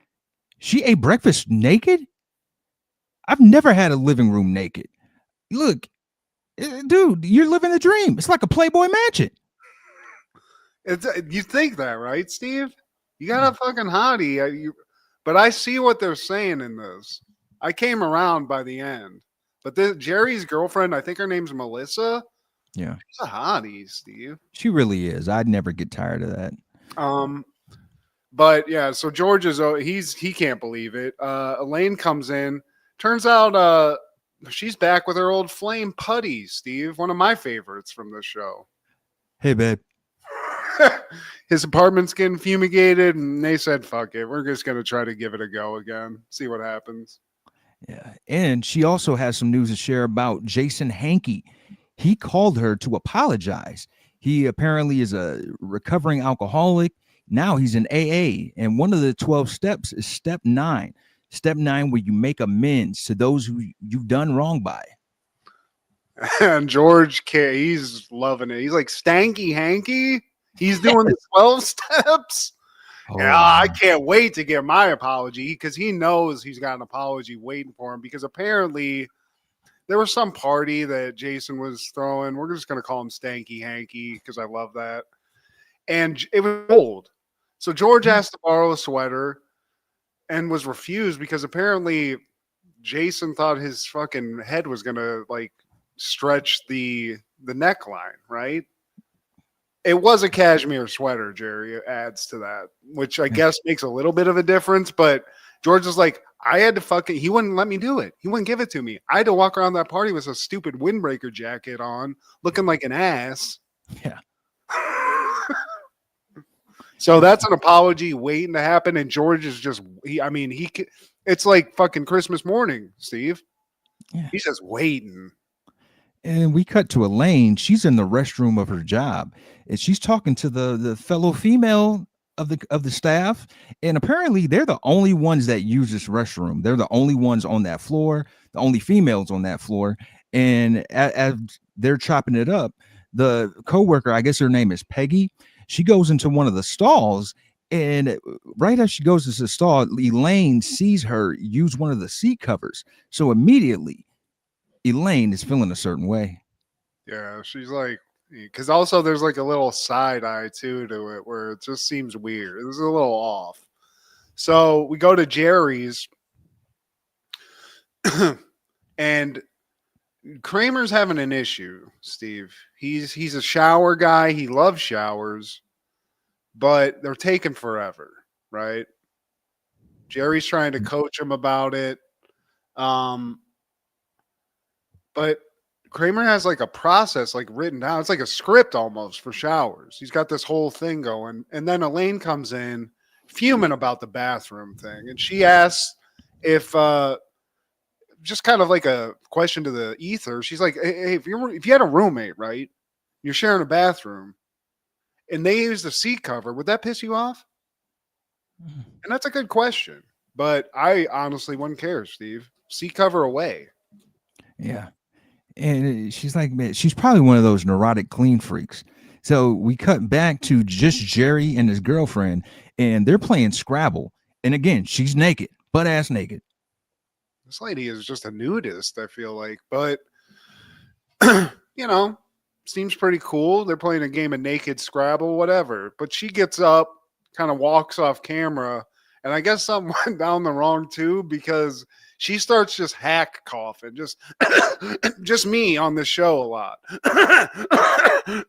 Speaker 2: she ate breakfast naked? I've never had a living room naked. Look, dude, you're living the dream. It's like a Playboy mansion.
Speaker 1: You think that, right, Steve? You got a fucking hottie. But I see what they're saying in this. I came around by the end. But Jerry's girlfriend, I think her name's Melissa.
Speaker 2: Yeah,
Speaker 1: She's a hottie, Steve.
Speaker 2: she really is. I'd never get tired of that.
Speaker 1: But yeah, so George is he can't believe it. Elaine comes in. Turns out she's back with her old flame Putty, Steve, one of my favorites from this show.
Speaker 2: Hey, babe.
Speaker 1: His apartment's getting fumigated, and they said, fuck it. We're just going to try to give it a go again. See what happens.
Speaker 2: Yeah. And she also has some news to share about Jason Hankey. He called her to apologize. He apparently is a recovering alcoholic. Now he's in AA. And one of the 12 steps is step 9. Step 9, where you make amends to those who you've done wrong by.
Speaker 1: And George, he's loving it. He's like, Stanky Hanky? He's doing the 12 steps?
Speaker 2: Oh,
Speaker 1: Yeah, I can't wait to get my apology because he knows he's got an apology waiting for him because apparently there was some party that Jason was throwing. We're just going to call him Stanky Hanky because I love that. And it was cold. So George asked to borrow a sweater and was refused because apparently Jason thought his fucking head was going to like stretch the neckline, right? It was a cashmere sweater, Jerry adds to that, which I guess makes a little bit of a difference. But George was like, I had to he wouldn't let me do it. He wouldn't give it to me. I had to walk around that party with a stupid windbreaker jacket on, looking like an ass.
Speaker 2: Yeah.
Speaker 1: So that's an apology waiting to happen. And George is just, it's like fucking Christmas morning, Steve.
Speaker 2: Yeah.
Speaker 1: He's just waiting.
Speaker 2: And we cut to Elaine. She's in the restroom of her job, and she's talking to the fellow female of the staff. And apparently, they're the only ones that use this restroom. They're the only ones on that floor, the only females on that floor. And as they're chopping it up, the coworker, I guess her name is Peggy, she goes into one of the stalls. And right as she goes into the stall, Elaine sees her use one of the seat covers. So immediately, Elaine is feeling a certain way.
Speaker 1: Yeah, she's like, because also there's like a little side eye too to it where it just seems weird. It's a little off. So we go to Jerry's, and Kramer's having an issue, Steve. He's a shower guy. He loves showers, but they're taking forever, right? Jerry's trying to coach him about it. But Kramer has like a process like written down. It's like a script almost for showers. He's got this whole thing going. And then Elaine comes in fuming about the bathroom thing. And she asks if just kind of like a question to the ether. She's like, hey, if you had a roommate, right? You're sharing a bathroom and they use the seat cover, would that piss you off? And that's a good question. But I honestly wouldn't care, Steve. Seat cover away.
Speaker 2: Yeah. And she's like, man, she's probably one of those neurotic clean freaks. So we cut back to just Jerry and his girlfriend, and they're playing Scrabble. And again, she's naked, butt ass naked.
Speaker 1: This lady is just a nudist, I feel like. But, seems pretty cool. They're playing a game of naked Scrabble, whatever. But she gets up, kind of walks off camera, and I guess something went down the wrong tube because she starts just hack coughing, just me on the show a lot.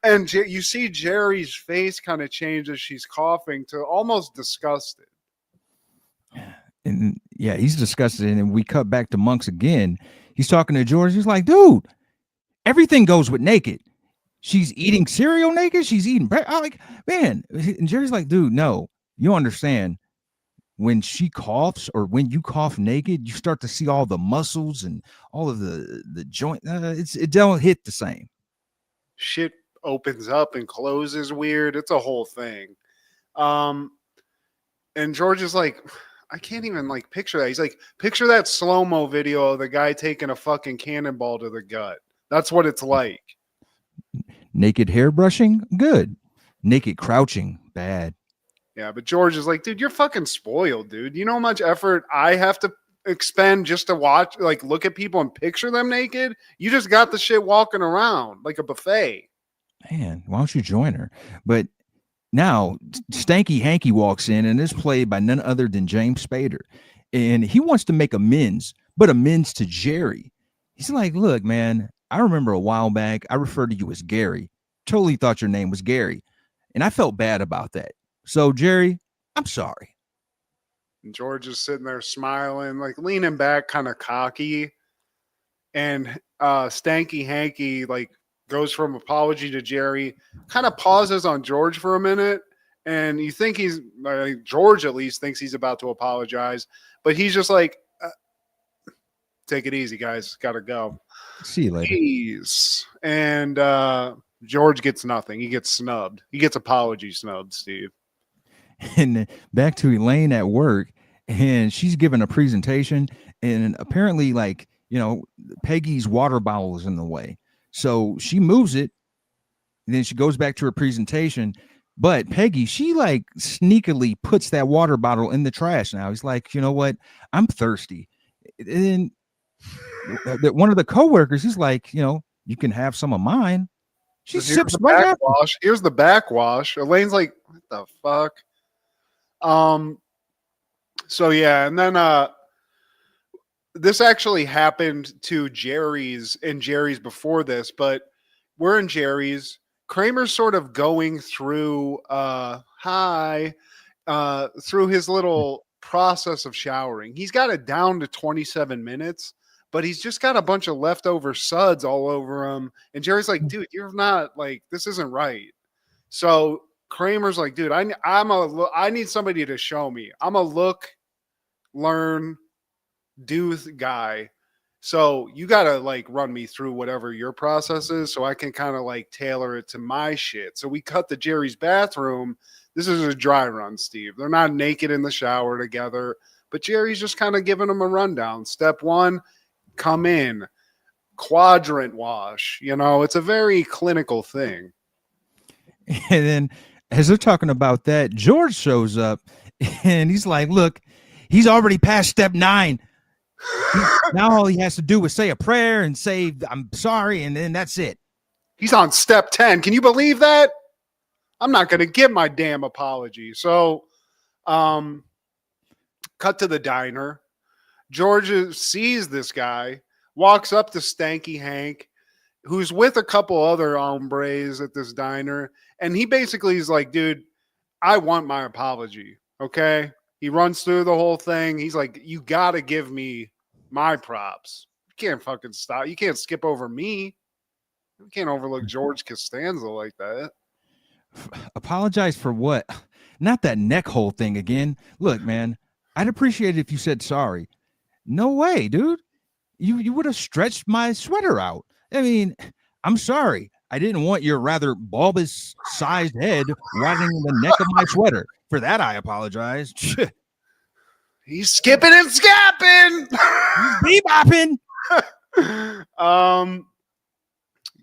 Speaker 1: And you see Jerry's face kind of change as she's coughing to almost disgusted.
Speaker 2: And yeah, he's disgusted. And we cut back to Monks again. He's talking to George. He's like, dude, everything goes with naked. She's eating cereal naked. She's eating bread. I'm like, man. And Jerry's like, dude, no, you understand. When she coughs or when you cough naked, you start to see all the muscles and all of the joint. It don't hit the same.
Speaker 1: Shit opens up and closes weird. It's a whole thing. And George is like, I can't even like picture that. He's like, picture that slow-mo video of the guy taking a fucking cannonball to the gut. That's what it's like.
Speaker 2: Naked hair brushing, good. Naked crouching, bad.
Speaker 1: Yeah, but George is like, dude, you're fucking spoiled, dude. You know how much effort I have to expend just to watch, like, look at people and picture them naked? You just got the shit walking around like a buffet.
Speaker 2: Man, why don't you join her? But Now, Stanky Hanky walks in and is played by none other than James Spader. And he wants to make amends, but amends to Jerry. He's like, look, man, I remember a while back, I referred to you as Gary. Totally thought your name was Gary. And I felt bad about that. So, Jerry, I'm sorry.
Speaker 1: And George is sitting there smiling, like leaning back, kind of cocky. And Stanky Hanky like goes from apology to Jerry, kind of pauses on George for a minute, and you think he's George at least thinks he's about to apologize, but he's just like, "Take it easy, guys. Got to go.
Speaker 2: See you later."
Speaker 1: Jeez. And George gets nothing. He gets snubbed. He gets apology snubbed, Steve.
Speaker 2: And back to Elaine at work, and she's giving a presentation, and apparently, like, Peggy's water bottle is in the way. So she moves it, and then she goes back to her presentation. But Peggy, she like sneakily puts that water bottle in the trash now. He's like, you know what? I'm thirsty. And then one of the coworkers, he's like, you can have some of mine. She sips right up.
Speaker 1: Here's the backwash. Elaine's like, what the fuck? So yeah, and then this actually happened to Jerry's before this, but we're in Jerry's. Kramer's sort of going through through his little process of showering. He's got it down to 27 minutes, but he's just got a bunch of leftover suds all over him. And Jerry's like, dude, you're not like, this isn't right. So Kramer's like, dude, I need somebody to show me. I'm a look, learn, do guy. So you got to like run me through whatever your process is so I can kind of like tailor it to my shit. So we cut to Jerry's bathroom. This is a dry run, Steve. They're not naked in the shower together, but Jerry's just kind of giving them a rundown. Step one, come in, quadrant wash. It's a very clinical thing.
Speaker 2: And then as they're talking about that, George shows up and he's like, look, he's already past step 9. Now all he has to do is say a prayer and say, I'm sorry, and then that's it.
Speaker 1: He's on step 10. Can you believe that? I'm not going to give my damn apology. So, cut to the diner. George sees this guy, walks up to Stanky Hank, who's with a couple other hombres at this diner, and he basically is like, dude, I want my apology, okay? He runs through the whole thing. He's like, you got to give me my props. You can't fucking stop. You can't skip over me. You can't overlook George Costanza like that.
Speaker 2: Apologize for what? Not that neck hole thing again. Look, man, I'd appreciate it if you said sorry. No way, dude. You would have stretched my sweater out. I mean, I'm sorry. I didn't want your rather bulbous-sized head riding the neck of my sweater. For that, I apologize.
Speaker 1: He's skipping and scapping.
Speaker 2: He's bebopping.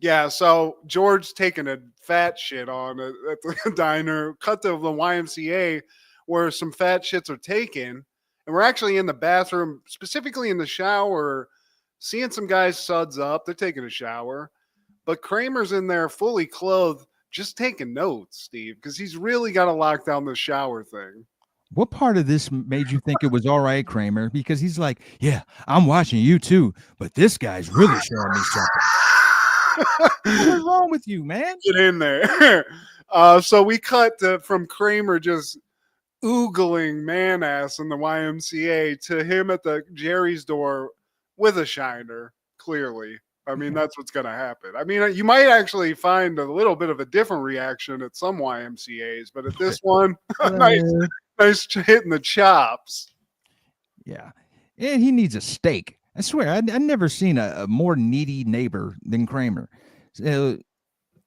Speaker 1: Yeah, so George taking a fat shit on at the diner. Cut to the YMCA where some fat shits are taken. And we're actually in the bathroom, specifically in the shower, seeing some guys suds up. They're taking a shower. But Kramer's in there fully clothed, just taking notes, Steve, because he's really got to lock down the shower thing.
Speaker 2: What part of this made you think it was all right, Kramer? Because he's like, yeah, I'm watching you too, but this guy's really showing me something. What's wrong with you, man?
Speaker 1: Get in there. So we cut from Kramer just oogling man ass in the YMCA to him at the Jerry's door with a shiner, clearly. I mean, that's what's going to happen. I mean, you might actually find a little bit of a different reaction at some YMCAs, but at this one, nice hitting the chops.
Speaker 2: Yeah. And he needs a steak. I swear, I've never seen a more needy neighbor than Kramer. So,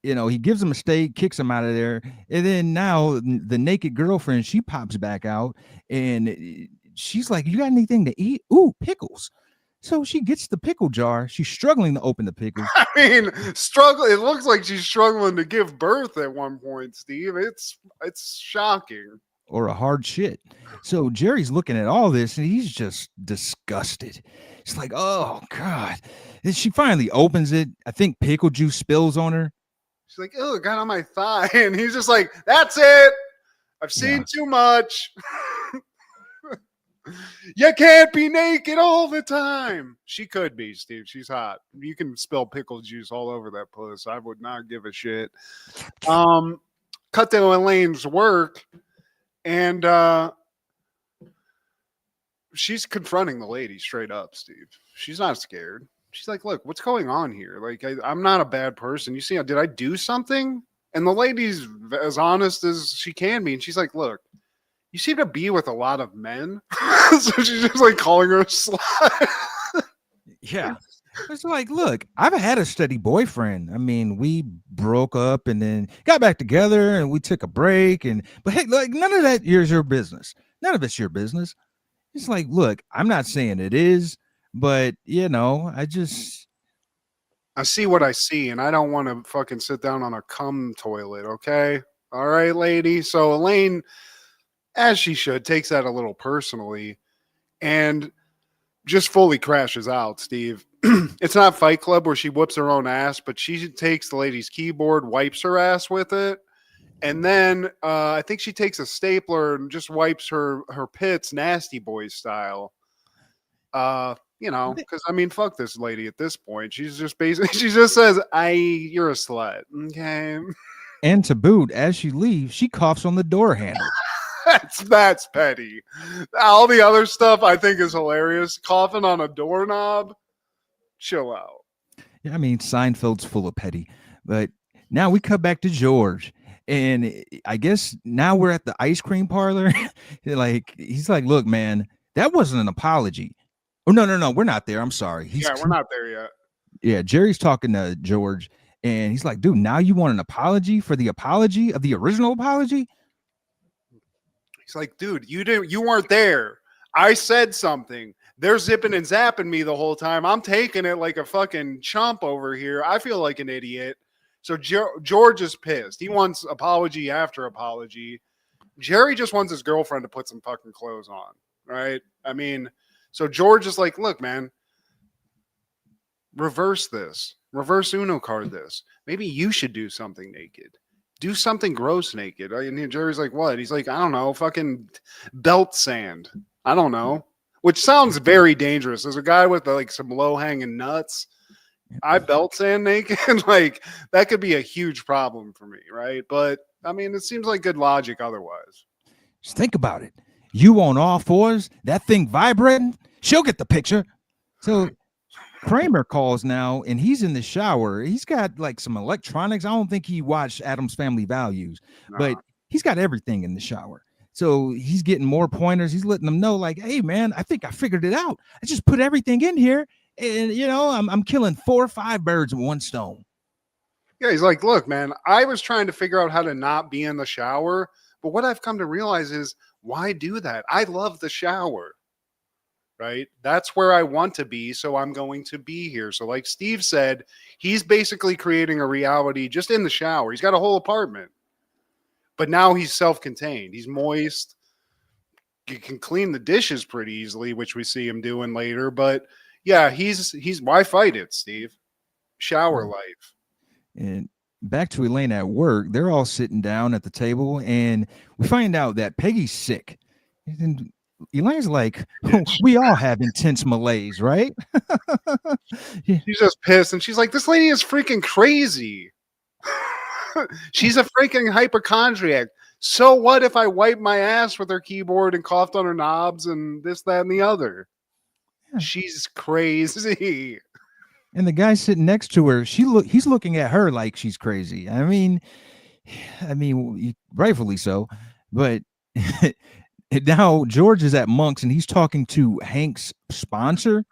Speaker 2: he gives him a steak, kicks him out of there. And then now the naked girlfriend, she pops back out and she's like, you got anything to eat? Ooh, pickles. So she gets the pickle jar. She's struggling to open the pickles.
Speaker 1: I mean, it looks like she's struggling to give birth at one point, Steve. It's shocking.
Speaker 2: Or a hard shit. So Jerry's looking at all this and he's just disgusted. It's like, oh God. And she finally opens it. I think pickle juice spills on her.
Speaker 1: She's like, oh, it got on my thigh. And he's just like, that's it. I've seen too much. You can't be naked all the time. She could be, Steve. She's hot. You can spill pickle juice all over that puss. I would not give a shit. Cut to Elaine's work, and she's confronting the lady straight up, Steve. She's not scared. She's like, look, what's going on here? Like, I'm not a bad person. You see, did I do something? And the lady's as honest as she can be. And she's like, look, you seem to be with a lot of men. So she's just like calling her a slut.
Speaker 2: Yeah. It's like, look, I've had a steady boyfriend. I mean, we broke up and then got back together and we took a break. But hey, like, none of that is your business. None of it's your business. It's like, look, I'm not saying it is, but I
Speaker 1: see what I see, and I don't want to fucking sit down on a cum toilet, okay? All right, lady. So Elaine, as she should, takes that a little personally and just fully crashes out, Steve. It's not Fight Club where she whoops her own ass, but she takes the lady's keyboard, wipes her ass with it, and then I think she takes a stapler and just wipes her pits, Nasty Boy style. Because I mean, fuck this lady at this point. She's just basically, she just says, you're a slut. Okay.
Speaker 2: And to boot, as she leaves, she coughs on the door handle.
Speaker 1: That's petty. All the other stuff I think is hilarious. Coughing on a doorknob. Chill out.
Speaker 2: Yeah, I mean, Seinfeld's full of petty. But now we cut back to George. And I guess now we're at the ice cream parlor. He's like, look, man, that wasn't an apology. Oh, no, we're not there. I'm sorry.
Speaker 1: We're not there yet.
Speaker 2: Yeah, Jerry's talking to George, and he's like, dude, now you want an apology for the apology of the original apology?
Speaker 1: He's like, dude, you weren't there. I said something. They're zipping and zapping me the whole time. I'm taking it like a fucking chump over here. I feel like an idiot. So George is pissed. He wants apology after apology. Jerry just wants his girlfriend to put some fucking clothes on, right? I mean, so George is like, look, man, reverse this. Reverse Uno card this. Maybe you should do something naked. Do something gross naked. And Jerry's like, what? He's like, I don't know, fucking belt sand. I don't know. Which sounds very dangerous. There's a guy with like some low-hanging nuts. I belt sand naked. Like, that could be a huge problem for me, right? But, I mean, it seems like good logic otherwise.
Speaker 2: Just think about it. You on all fours, that thing vibrating, she'll get the picture. So Kramer calls now, and he's in the shower. He's got like some electronics. I don't think he watched Addams Family Values, but he's got everything in the shower. So he's getting more pointers. He's letting them know, like, hey, man, I think I figured it out. I just put everything in here, and, I'm killing 4 or 5 birds with one stone.
Speaker 1: Yeah, he's like, look, man, I was trying to figure out how to not be in the shower, but what I've come to realize is, why do that? I love the shower, right? That's where I want to be, so I'm going to be here. So like Steve said, he's basically creating a reality just in the shower. He's got a whole apartment, but now he's self-contained. He's moist. You can clean the dishes pretty easily, which we see him doing later. But yeah, he's why fight it, Steve? Shower life.
Speaker 2: And back to Elaine at work, they're all sitting down at the table, and we find out that Peggy's sick. And Elaine's like, we all have intense malaise, right?
Speaker 1: Yeah. She's just pissed, and she's like, this lady is freaking crazy. She's a freaking hypochondriac. So what if I wipe my ass with her keyboard and coughed on her knobs and this, that, and the other? Yeah. She's crazy.
Speaker 2: And the guy sitting next to her, he's looking at her like she's crazy. I mean, rightfully so. But now George is at Monk's and he's talking to Hank's sponsor.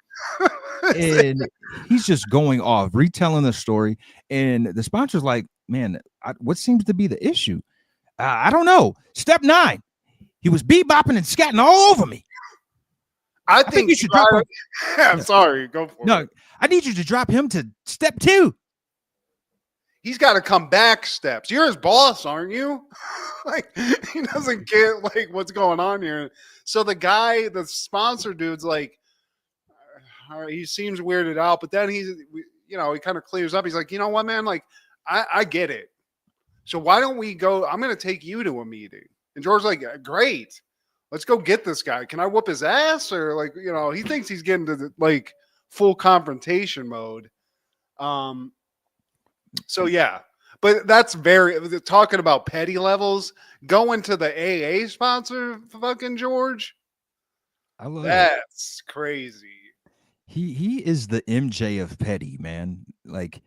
Speaker 2: And he's just going off, retelling the story. And the sponsor's like, man, what seems to be the issue? I don't know. Step 9. He was bebopping and scatting all over me.
Speaker 1: I think you should drop him. I'm sorry. Go for it.
Speaker 2: No, I need you to drop him to step 2.
Speaker 1: He's got to come back steps. You're his boss, aren't you? Like, he doesn't get like what's going on here. So the sponsor dude's like, he seems weirded out, but then he kind of clears up. He's like, you know what, man? Like, I get it. So why don't we go? I'm going to take you to a meeting. And George's like, great. Let's go get this guy. Can I whoop his ass? Or like, he thinks he's getting to the like full confrontation mode. So yeah, but that's talking about petty levels. Going to the AA sponsor, fucking George.
Speaker 2: I love
Speaker 1: That's crazy.
Speaker 2: He is the MJ of petty, man. Like,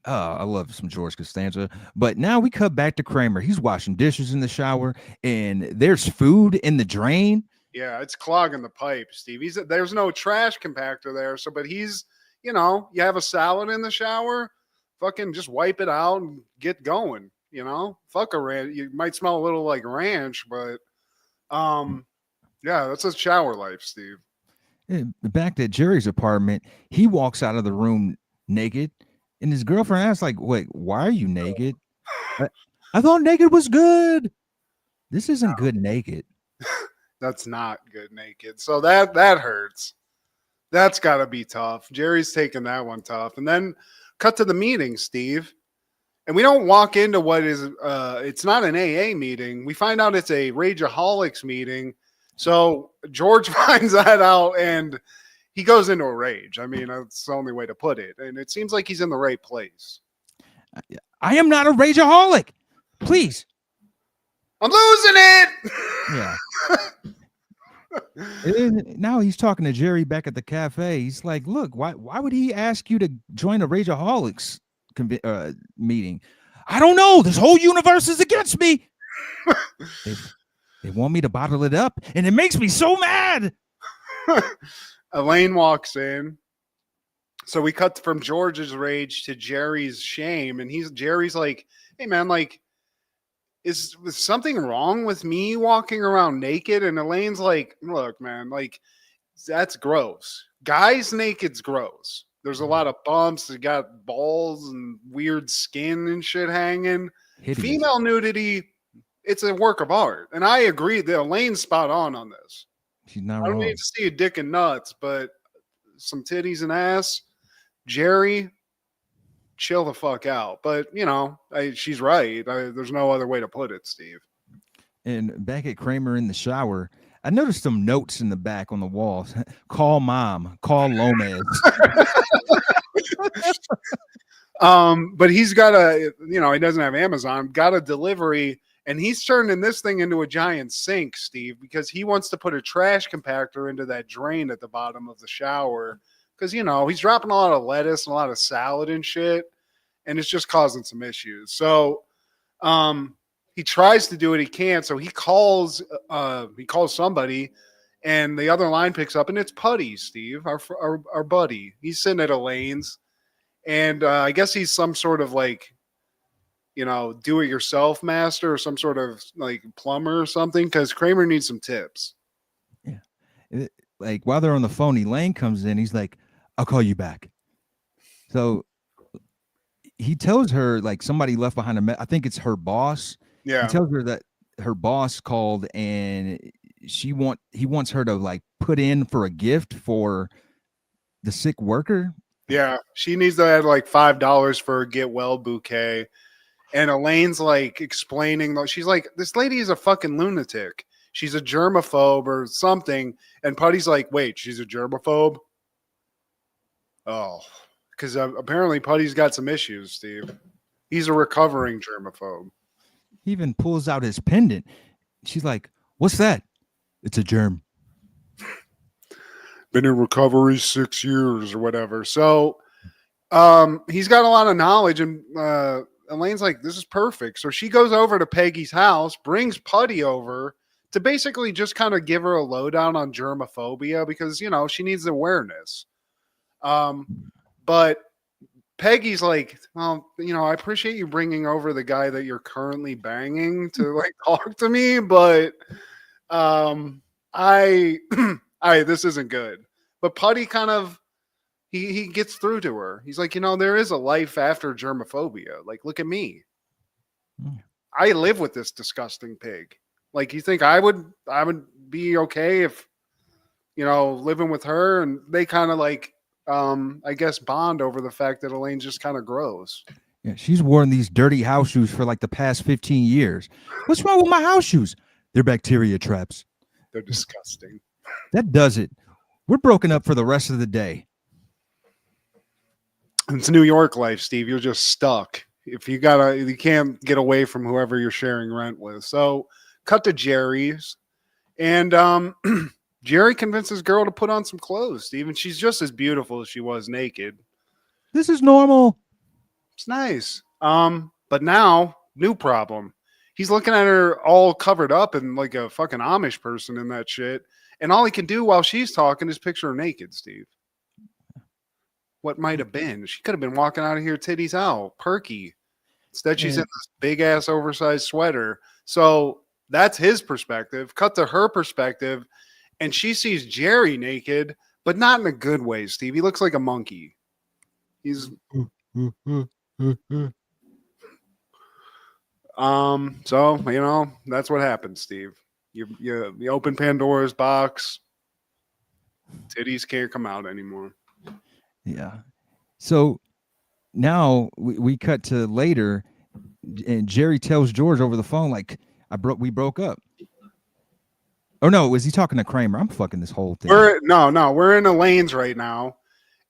Speaker 2: I love some George Costanza. But now we cut back to Kramer. He's washing dishes in the shower, and there's food in the drain.
Speaker 1: Yeah, it's clogging the pipe, Steve. There's no trash compactor there. So, but he's, you have a salad in the shower, fucking just wipe it out and get going. Fuck a ranch. You might smell a little like ranch, but yeah, that's a shower life, Steve.
Speaker 2: Back at Jerry's apartment, he walks out of the room naked, and his girlfriend asks, like, wait, why are you naked? I thought naked was good. This isn't good naked.
Speaker 1: That's not good naked. So that hurts. That's got to be tough. Jerry's taking that one tough. And then cut to the meeting, Steve. And we don't walk into what is it's not an AA meeting. We find out it's a Rageaholics meeting. So George finds that out and he goes into a rage. I mean, that's the only way to put it. And it seems like he's in the right place.
Speaker 2: I am not a rageaholic. Please.
Speaker 1: I'm losing it.
Speaker 2: Yeah. Now he's talking to Jerry back at the cafe. He's like, look, why would he ask you to join a Rageaholics meeting? I don't know. This whole universe is against me. They want me to bottle it up, and it makes me so mad.
Speaker 1: Elaine walks in. So we cut from George's rage to Jerry's shame. And Jerry's like, hey, man, like, is something wrong with me walking around naked? And Elaine's like, look, man, like, that's gross. Guys naked's gross. There's a lot of bumps. They got balls and weird skin and shit hanging. Hideous. Female nudity, it's a work of art. And I agree that Elaine's spot on this.
Speaker 2: She's not
Speaker 1: wrong. I don't need to see a dick and nuts, but some titties and ass. Jerry, chill the fuck out. But, she's right. There's no other way to put it, Steve.
Speaker 2: And back at Kramer in the shower, I noticed some notes in the back on the walls. Call mom. Call Lomez.
Speaker 1: But he's got he doesn't have Amazon, got a delivery, and he's turning this thing into a giant sink, Steve, because he wants to put a trash compactor into that drain at the bottom of the shower. Because, he's dropping a lot of lettuce and a lot of salad and shit, and it's just causing some issues. So he tries to do it. He can't. So he calls somebody, and the other line picks up, and it's Putty, Steve, our buddy. He's sitting at Elaine's, and I guess he's some sort of like, do-it-yourself master or some sort of like plumber or something, because Kramer needs some tips.
Speaker 2: Yeah. Like while they're on the phone, Elaine comes in. He's like, I'll call you back. So he tells her like somebody left behind I think it's her boss.
Speaker 1: Yeah.
Speaker 2: He tells her that her boss called and he wants her to like put in for a gift for the sick worker.
Speaker 1: Yeah. She needs to add like $5 for a get well bouquet. And Elaine's like explaining, she's like, this lady is a fucking lunatic. She's a germaphobe or something. And Putty's like, wait, she's a germaphobe? Oh, because apparently Putty's got some issues, Steve. He's a recovering germaphobe.
Speaker 2: He even pulls out his pendant. She's like, what's that? It's a germ.
Speaker 1: Been in recovery 6 years or whatever. So he's got a lot of knowledge, and Elaine's like, this is perfect. So she goes over to Peggy's house, brings Putty over to basically just kind of give her a lowdown on germophobia because, she needs awareness. But Peggy's like, well, I appreciate you bringing over the guy that you're currently banging to like talk to me, but this isn't good. But Putty kind of he gets through to her. He's like, there is a life after germophobia. Like, look at me. I live with this disgusting pig. Like, you think I would be okay if, living with her? And they kind of like, I guess, bond over the fact that Elaine's just kind of gross.
Speaker 2: Yeah, she's worn these dirty house shoes for like the past 15 years. What's wrong with my house shoes? They're bacteria traps.
Speaker 1: They're disgusting.
Speaker 2: That does it. We're broken up for the rest of the day.
Speaker 1: It's New York life, Steve. You're just stuck. If you can't get away from whoever you're sharing rent with. So cut to Jerry's. And Jerry convinces girl to put on some clothes, Steve. And she's just as beautiful as she was naked.
Speaker 2: This is normal.
Speaker 1: It's nice. But now, new problem. He's looking at her all covered up and like a fucking Amish person in that shit. And all he can do while she's talking is picture her naked, Steve. What might have been? She could have been walking out of here titties out, perky. Instead, she's in this big ass oversized sweater. So that's his perspective. Cut to her perspective, and she sees Jerry naked, but not in a good way, Steve. He looks like a monkey. He's so that's what happens, Steve. You open Pandora's box, titties can't come out anymore.
Speaker 2: Yeah. So now we cut to later, and Jerry tells George over the phone, like, we broke up. Oh no, was he talking to Kramer? I'm fucking this whole thing.
Speaker 1: We're in Elaine's right now.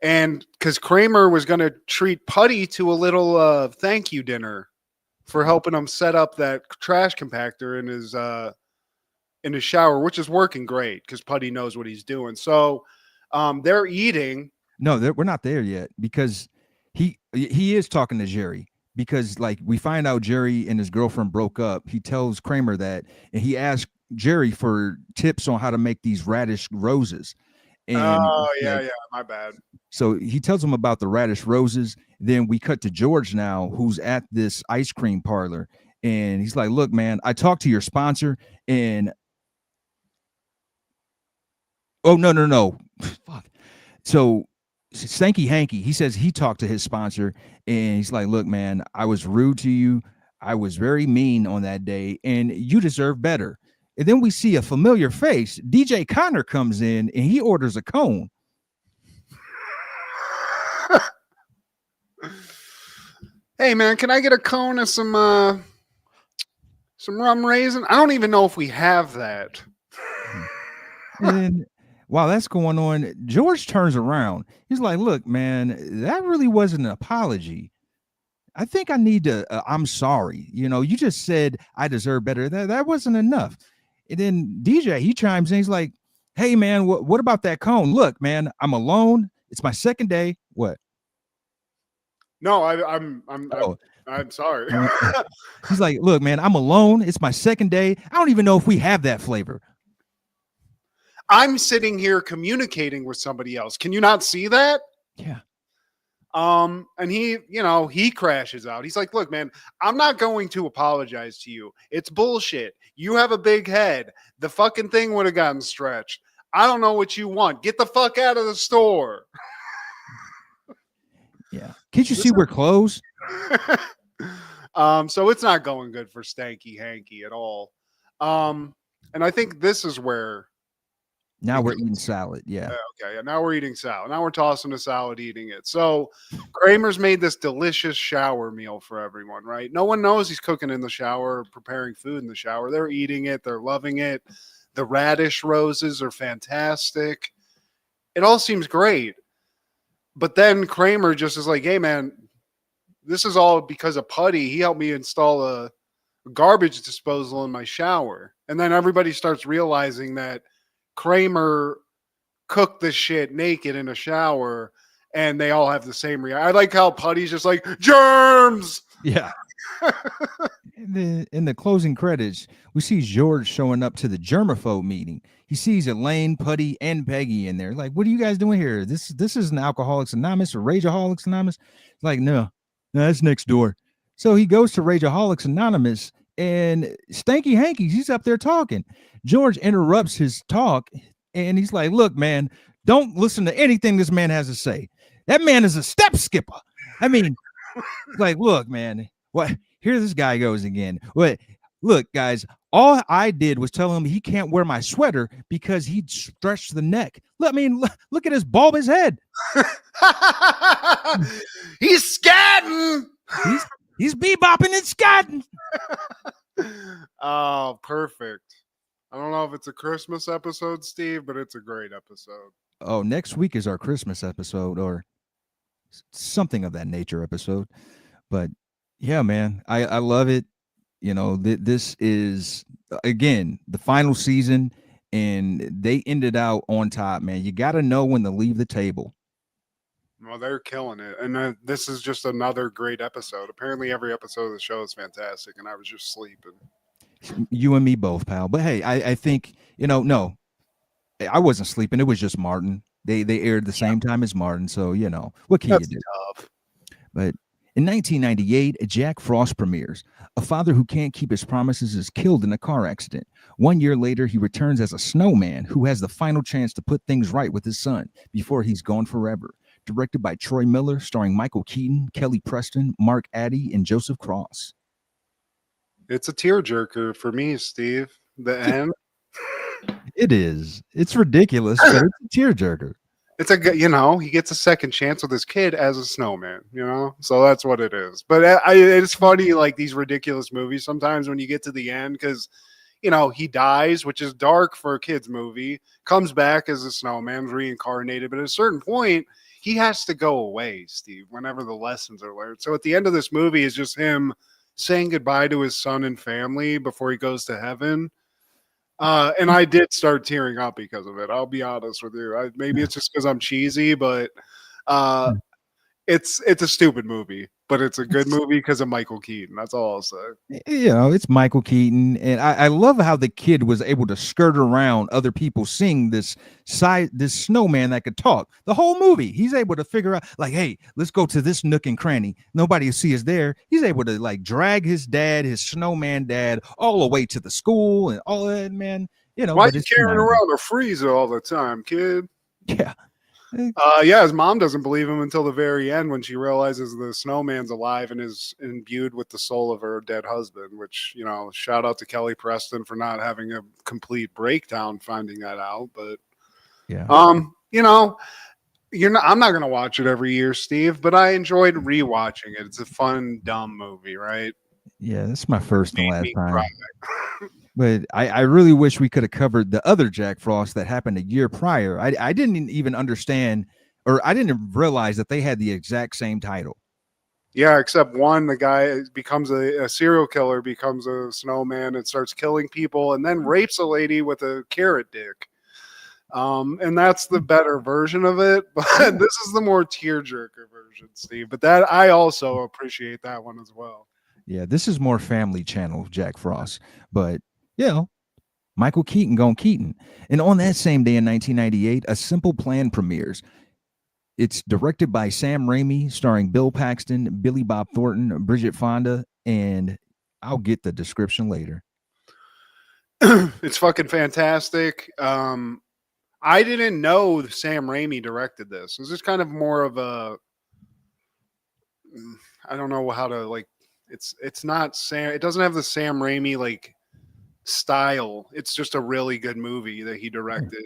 Speaker 1: And because Kramer was going to treat Putty to a little thank you dinner for helping him set up that trash compactor in his shower, which is working great because Putty knows what he's doing. So they're eating.
Speaker 2: No, we're not there yet because he is talking to Jerry because like we find out Jerry and his girlfriend broke up. He tells Kramer that, and he asks Jerry for tips on how to make these radish roses. And
Speaker 1: my bad.
Speaker 2: So he tells him about the radish roses. Then we cut to George now, who's at this ice cream parlor. And he's like, look, man, I talked to your sponsor and oh, no. Fuck. So Stanky Hanky, he says he talked to his sponsor and he's like, look, man, I was rude to you. I was very mean on that day and you deserve better. And then we see a familiar face. DJ Connor comes in and he orders a cone.
Speaker 1: Hey man, can I get a cone of some rum raisin? I don't even know if we have that.
Speaker 2: And while that's going on, George turns around. He's like, look, man, that really wasn't an apology. I think I need to, I'm sorry. You just said I deserve better. That wasn't enough. And then DJ, he chimes in. He's like, hey, man, what about that cone? Look, man, I'm alone. It's my second day. What?
Speaker 1: No, I'm sorry.
Speaker 2: He's like, look, man, I'm alone. It's my second day. I don't even know if we have that flavor.
Speaker 1: I'm sitting here communicating with somebody else. Can you not see that?
Speaker 2: Yeah.
Speaker 1: And he crashes out. He's like, look, man, I'm not going to apologize to you. It's bullshit. You have a big head. The fucking thing would have gotten stretched. I don't know what you want. Get the fuck out of the store.
Speaker 2: Yeah. Can't you see we're closed?
Speaker 1: So it's not going good for Stanky Hanky at all. And I think this is where
Speaker 2: now we're eating salad. Yeah.
Speaker 1: Okay. Now we're eating salad. Now we're tossing the salad, eating it. So Kramer's made this delicious shower meal for everyone, right? No one knows he's cooking in the shower, preparing food in the shower. They're eating it. They're loving it. The radish roses are fantastic. It all seems great. But then Kramer just is like, hey, man, this is all because of Putty. He helped me install a garbage disposal in my shower. And then everybody starts realizing that Kramer cooked this shit naked in a shower, and they all have the same reaction. I like how Putty's just like, germs!
Speaker 2: Yeah. In the closing credits, we see George showing up to the germaphobe meeting. He sees Elaine, Putty, and Peggy in there. Like, what are you guys doing here? This isn't Alcoholics Anonymous or Rageaholics Anonymous. Like, no, that's next door. So he goes to Rageaholics Anonymous, and Stanky Hanky, he's up there talking. George interrupts his talk, and he's like, look, man, don't listen to anything this man has to say. That man is a step skipper. I mean, like, look, man, what? Here this guy goes again. What? Look, guys, all I did was tell him he can't wear my sweater because he'd stretched the neck. Look at his bulbous head.
Speaker 1: He's scatting.
Speaker 2: He's bebopping and scotting.
Speaker 1: Oh, perfect. I don't know if it's a Christmas episode, Steve, but it's a great episode.
Speaker 2: Oh, next week is our Christmas episode or something of that nature episode. But yeah, man, I love it. You know, this is again the final season, and they ended out on top, man. You got to know when to leave the table.
Speaker 1: Well, they're killing it. And this is just another great episode. Apparently, every episode of the show is fantastic, and I was just sleeping.
Speaker 2: You and me both, pal. But hey, I think no, I wasn't sleeping. It was just Martin. They aired the same time as Martin, so what can
Speaker 1: That's
Speaker 2: you do?
Speaker 1: tough.
Speaker 2: But in 1998, Jack Frost premieres. A father who can't keep his promises is killed in a car accident. 1 year later, he returns as a snowman who has the final chance to put things right with his son before he's gone forever. Directed by Troy Miller, starring Michael Keaton, Kelly Preston, Mark Addy, and Joseph Cross.
Speaker 1: It's a tearjerker for me, Steve. The end.
Speaker 2: It is. It's ridiculous, but it's a tearjerker.
Speaker 1: It's he gets a second chance with his kid as a snowman, so that's what it is. But it's funny, like these ridiculous movies sometimes when you get to the end, because he dies, which is dark for a kid's movie, comes back as a snowman, reincarnated, but at a certain point he has to go away, Steve, whenever the lessons are learned. So at the end of this movie is just him saying goodbye to his son and family before he goes to heaven. And I did start tearing up because of it. I'll be honest with you. Maybe it's just because I'm cheesy, but it's a stupid movie, but it's a good movie because of Michael Keaton. That's all I'll say.
Speaker 2: It's Michael Keaton, and I love how the kid was able to skirt around other people seeing this snowman that could talk. The whole movie, he's able to figure out, like, hey, let's go to this nook and cranny. Nobody will see us there. He's able to like drag his snowman dad, all the way to the school and all that, man.
Speaker 1: Why are you carrying around a freezer all the time, kid?
Speaker 2: Yeah.
Speaker 1: His mom doesn't believe him until the very end when she realizes the snowman's alive and is imbued with the soul of her dead husband, which, shout out to Kelly Preston for not having a complete breakdown finding that out. But,
Speaker 2: yeah,
Speaker 1: I'm not going to watch it every year, Steve, but I enjoyed rewatching it. It's a fun, dumb movie, right?
Speaker 2: Yeah, that's my first and last time. But I really wish we could have covered the other Jack Frost that happened a year prior. I didn't even understand, or I didn't realize that they had the exact same title.
Speaker 1: Yeah, except one, the guy becomes a serial killer, becomes a snowman and starts killing people and then rapes a lady with a carrot dick. And that's the better version of it. But this is the more tearjerker version, Steve. But that I also appreciate that one as well.
Speaker 2: Yeah, this is more family channel Jack Frost. But Michael Keaton going Keaton. And on that same day in 1998, A Simple Plan premieres. It's directed by Sam Raimi, starring Bill Paxton, Billy Bob Thornton, Bridget Fonda, and I'll get the description later.
Speaker 1: It's fucking fantastic. I didn't know Sam Raimi directed this. This is kind of more of a, I don't know how to it's not Sam. It doesn't have the Sam Raimi style. It's just a really good movie that he directed.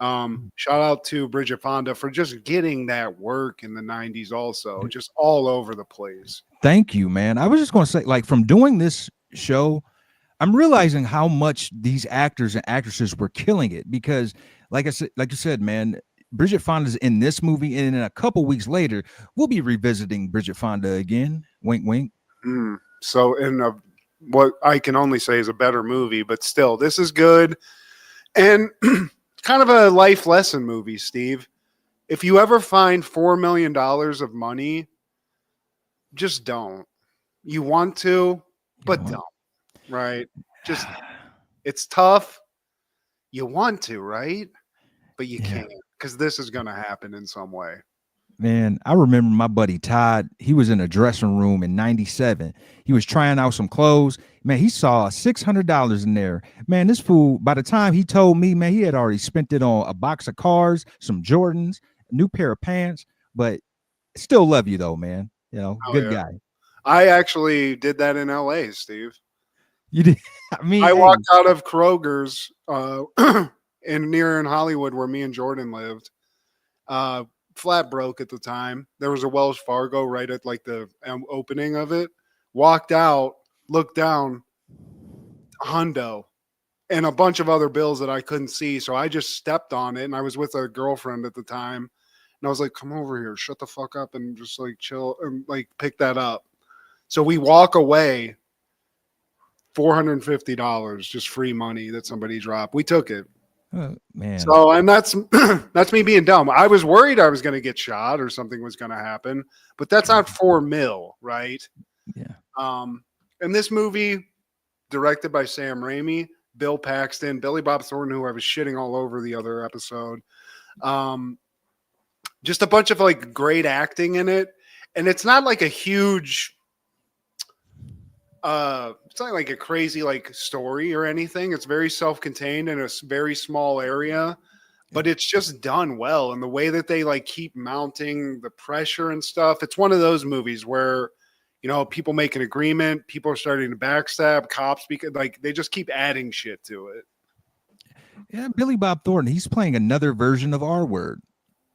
Speaker 1: Shout out to Bridget Fonda for just getting that work in the 90s also, just all over the place.
Speaker 2: Thank you, man. I was just going to say, from doing this show, I'm realizing how much these actors and actresses were killing it because like you said, man, Bridget Fonda's in this movie, and then a couple weeks later, we'll be revisiting Bridget Fonda again. Wink, wink.
Speaker 1: So in what I can only say is a better movie, but still, this is good. And kind of a life lesson movie, Steve. If you ever find $4 million of money, just don't. You want to, but don't. Right? Just, it's tough. You want to, right? But you can't, because this is going to happen in some way.
Speaker 2: Man, I remember my buddy Todd. He was in a dressing room in 97. He was trying out some clothes. Man, he saw $600 in there. Man, this fool, by the time he told me, man, he had already spent it on a box of cars, some Jordans, a new pair of pants. But still love you, though, man. Good guy.
Speaker 1: I actually did that in LA, Steve.
Speaker 2: You did?
Speaker 1: I walked out of Kroger's near in Hollywood where me and Jordan lived. flat broke at the time. There was a Wells Fargo right at like the opening of it. Walked out, looked down, hundo, and a bunch of other bills that I couldn't see. So I just stepped on it, and I was with a girlfriend at the time, and I was like, "Come over here, shut the fuck up, and just like chill and like pick that up." So we walk away. $450, just free money that somebody dropped. We took it.
Speaker 2: Oh, man.
Speaker 1: So, and that's that's me being dumb. I was worried I was going to get shot or something was going to happen, but that's not $4 million, right?
Speaker 2: Yeah.
Speaker 1: And this movie, directed by Sam Raimi, Bill Paxton, Billy Bob Thornton, who I was shitting all over the other episode. Just a bunch of like great acting in it, and it's not like a huge. It's not like a crazy like story or anything. It's very self-contained in a very small area, but it's just done well. And the way that they like keep mounting the pressure and stuff, it's one of those movies where, you know, people make an agreement, people are starting to backstab cops because like they just keep adding shit to it.
Speaker 2: Yeah, Billy Bob Thornton, he's playing another version of R Word.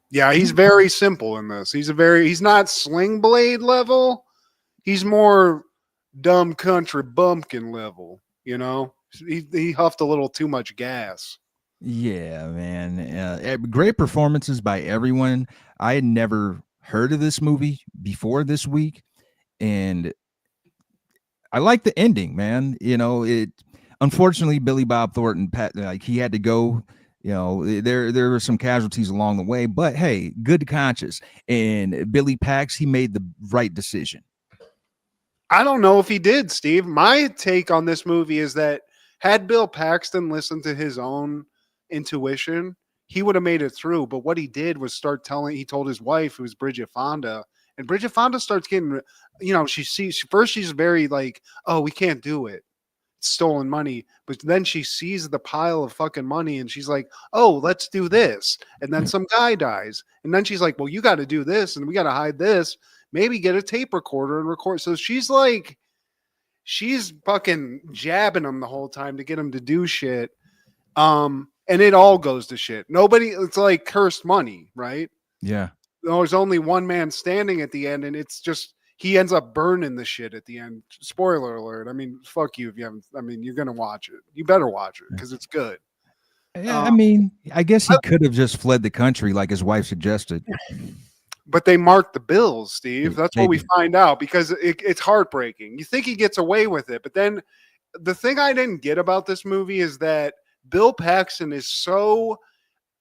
Speaker 1: Yeah, he's very simple in this. He's not Sling Blade level. He's more dumb country bumpkin level, you know. He huffed a little too much gas.
Speaker 2: Yeah, man. Great performances by everyone. I had never heard of this movie before this week, and I like the ending, man. You know, it unfortunately Billy Bob Thornton, like he had to go. You know, there were some casualties along the way, but hey, good conscience. And Billy Pax, he made the right decision.
Speaker 1: I don't know if he did, Steve. My take on this movie is that had Bill Paxton listened to his own intuition, he would have made it through. But what he did was he told his wife, who's Bridget Fonda, and Bridget Fonda starts getting, you know, she's very like, oh, we can't do it. It's stolen money. But then she sees the pile of fucking money and she's like, oh, let's do this. And then some guy dies. And then she's like, well, you got to do this and we got to hide this. Maybe get a tape recorder and record. So she's fucking jabbing him the whole time to get him to do shit. And it all goes to shit. It's like cursed money, right?
Speaker 2: Yeah.
Speaker 1: There's only one man standing at the end, and it's just he ends up burning the shit at the end. Spoiler alert. I mean, fuck you if you haven't. I mean, you're gonna watch it. You better watch it because it's good.
Speaker 2: Yeah, I mean, I guess he could have just fled the country like his wife suggested.
Speaker 1: But they marked the bills, Steve. That's
Speaker 2: They
Speaker 1: what we
Speaker 2: did.
Speaker 1: find out because it's heartbreaking. You think he gets away with it, but then the thing I didn't get about this movie is that Bill Paxton is so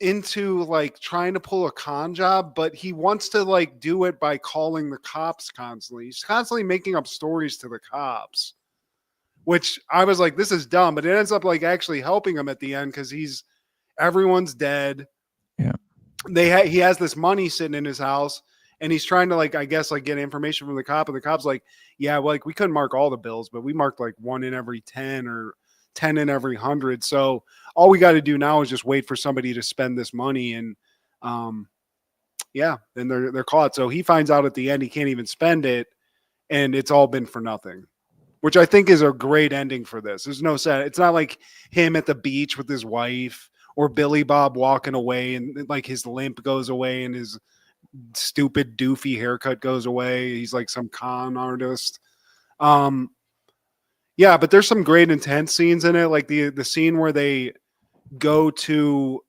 Speaker 1: into like trying to pull a con job, but he wants to like do it by calling the cops constantly. He's constantly making up stories to the cops, which I was like, this is dumb, but it ends up like actually helping him at the end because everyone's dead.
Speaker 2: Yeah.
Speaker 1: He has this money sitting in his house and he's trying to like, I guess like get information from the cop, and the cop's like, yeah, well, like we couldn't mark all the bills, but we marked like 1 in every 10 or 10 in every 100. So all we got to do now is just wait for somebody to spend this money. And yeah, then they're caught. So he finds out at the end, he can't even spend it. And it's all been for nothing, which I think is a great ending for this. There's no sad. It's not like him at the beach with his wife or Billy Bob walking away and like his limp goes away and his stupid doofy haircut goes away. He's like some con artist. Yeah, but there's some great intense scenes in it. Like the scene where they go to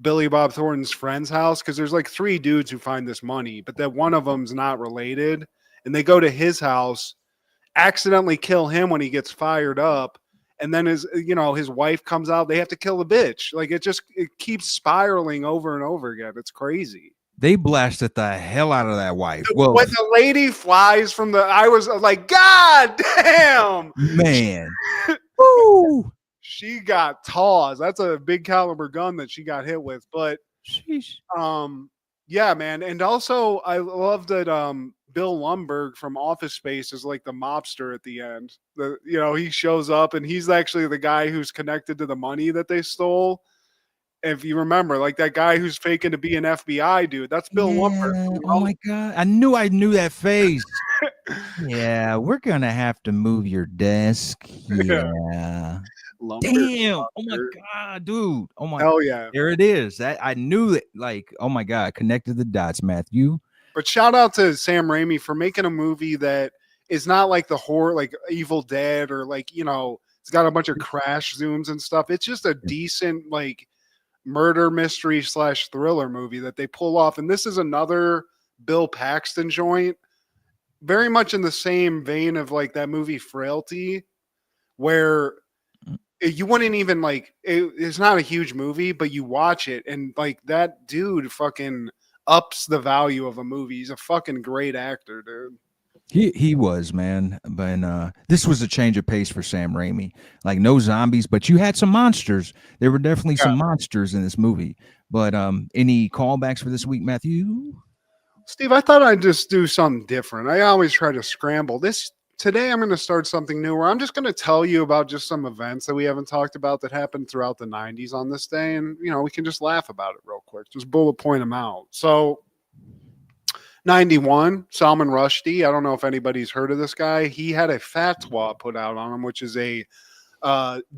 Speaker 1: Billy Bob Thornton's friend's house. Cause there's like 3 dudes who find this money, but that one of them's not related. And they go to his house, accidentally kill him when he gets fired up. And then his wife comes out. They have to kill the bitch. Like it keeps spiraling over and over again. It's crazy.
Speaker 2: They blasted the hell out of that wife. Well,
Speaker 1: when the lady flies from I was like, God damn,
Speaker 2: man. Woo!
Speaker 1: She got tossed. That's a big caliber gun that she got hit with. But
Speaker 2: sheesh.
Speaker 1: Yeah, man. And also I love that Bill Lumbergh from Office Space is like the mobster at the end. He shows up and he's actually the guy who's connected to the money that they stole. If you remember, like that guy who's faking to be an FBI dude, that's Bill Lumbergh.
Speaker 2: Oh my God. I knew that face. Yeah, we're going to have to move your desk. Yeah. Damn. Oh my God, dude. Oh my.
Speaker 1: Hell yeah.
Speaker 2: There it is. That I knew it. Like, oh my God, connected the dots, Matthew.
Speaker 1: But shout out to Sam Raimi for making a movie that is not like the horror, like Evil Dead, or like, it's got a bunch of crash zooms and stuff. It's just a decent, like, murder mystery / thriller movie that they pull off. And this is another Bill Paxton joint, very much in the same vein of like that movie Frailty, where you wouldn't even like it's not a huge movie, but you watch it and like that dude fucking ups the value of a movie. He's a fucking great actor, dude.
Speaker 2: He was, man. But this was a change of pace for Sam Raimi. Like, no zombies, but you had some monsters. There were definitely some monsters in this movie. But any callbacks for this week, Matthew?
Speaker 1: Steve, I thought I'd just do something different. I always try to scramble. Today I'm going to start something new where I'm just going to tell you about just some events that we haven't talked about that happened throughout the 90s on this day. And, we can just laugh about it real quick. Just bullet point them out. So 91, Salman Rushdie. I don't know if anybody's heard of this guy. He had a fatwa put out on him, which is a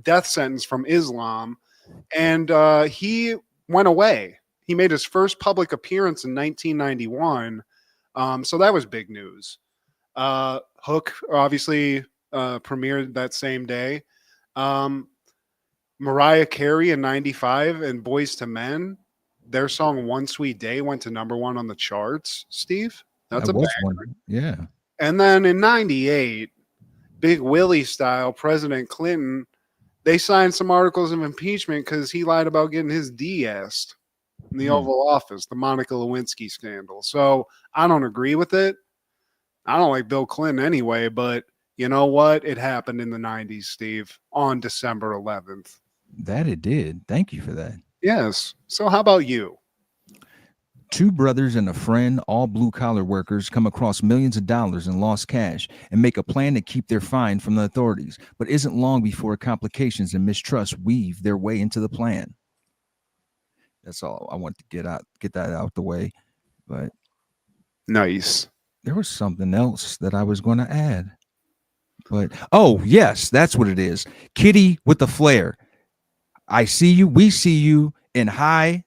Speaker 1: death sentence from Islam. And he went away. He made his first public appearance in 1991. So that was big news. Hook obviously premiered that same day. Mariah Carey in 95 and Boyz II Men, their song One Sweet Day went to #1 on the charts, Steve. That's a banger.
Speaker 2: Yeah.
Speaker 1: And then in 98, Big Willie style, President Clinton, they signed some articles of impeachment because he lied about getting his D asked in the Oval Office, the Monica Lewinsky scandal. So I don't agree with it. I don't like Bill Clinton anyway, but you know what? It happened in the 90s, Steve, on December 11th.
Speaker 2: That it did. Thank you for that.
Speaker 1: Yes. So how about you?
Speaker 2: Two brothers and a friend, all blue-collar workers, come across millions of dollars in lost cash and make a plan to keep their fine from the authorities, but isn't long before complications and mistrust weave their way into the plan. That's all I want to get that out the way. But
Speaker 1: nice.
Speaker 2: There was something else that I was going to add. But oh, yes, that's what it is. Kitty with the flare. I see you, we see you, and hi,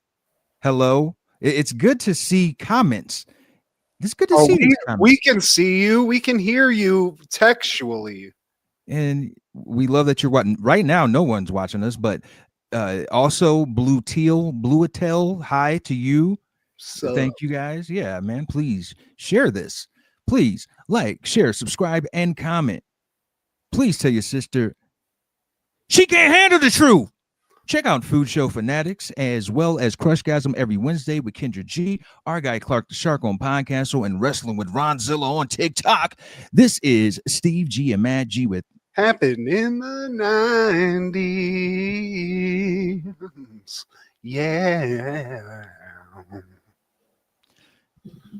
Speaker 2: hello. It's good to see comments. It's good to see these comments.
Speaker 1: We can see you. We can hear you textually.
Speaker 2: And we love that you're watching. Right now, no one's watching us, but also Blue Atel, hi to you. So thank you guys. Yeah, man, please share this. Please like, share, subscribe, and comment. Please tell your sister she can't handle the truth. Check out Food Show Fanatics as well as Crushgasm every Wednesday with Kendra G, our guy Clark the Shark on Podcastle, and Wrestling with Ronzilla on TikTok. This is Steve G and Mad G with
Speaker 1: Happened in the 90s. Yeah.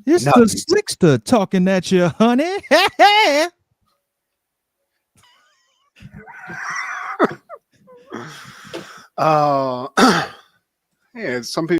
Speaker 2: It's the Slickster talking at you, honey.
Speaker 1: Yeah, some people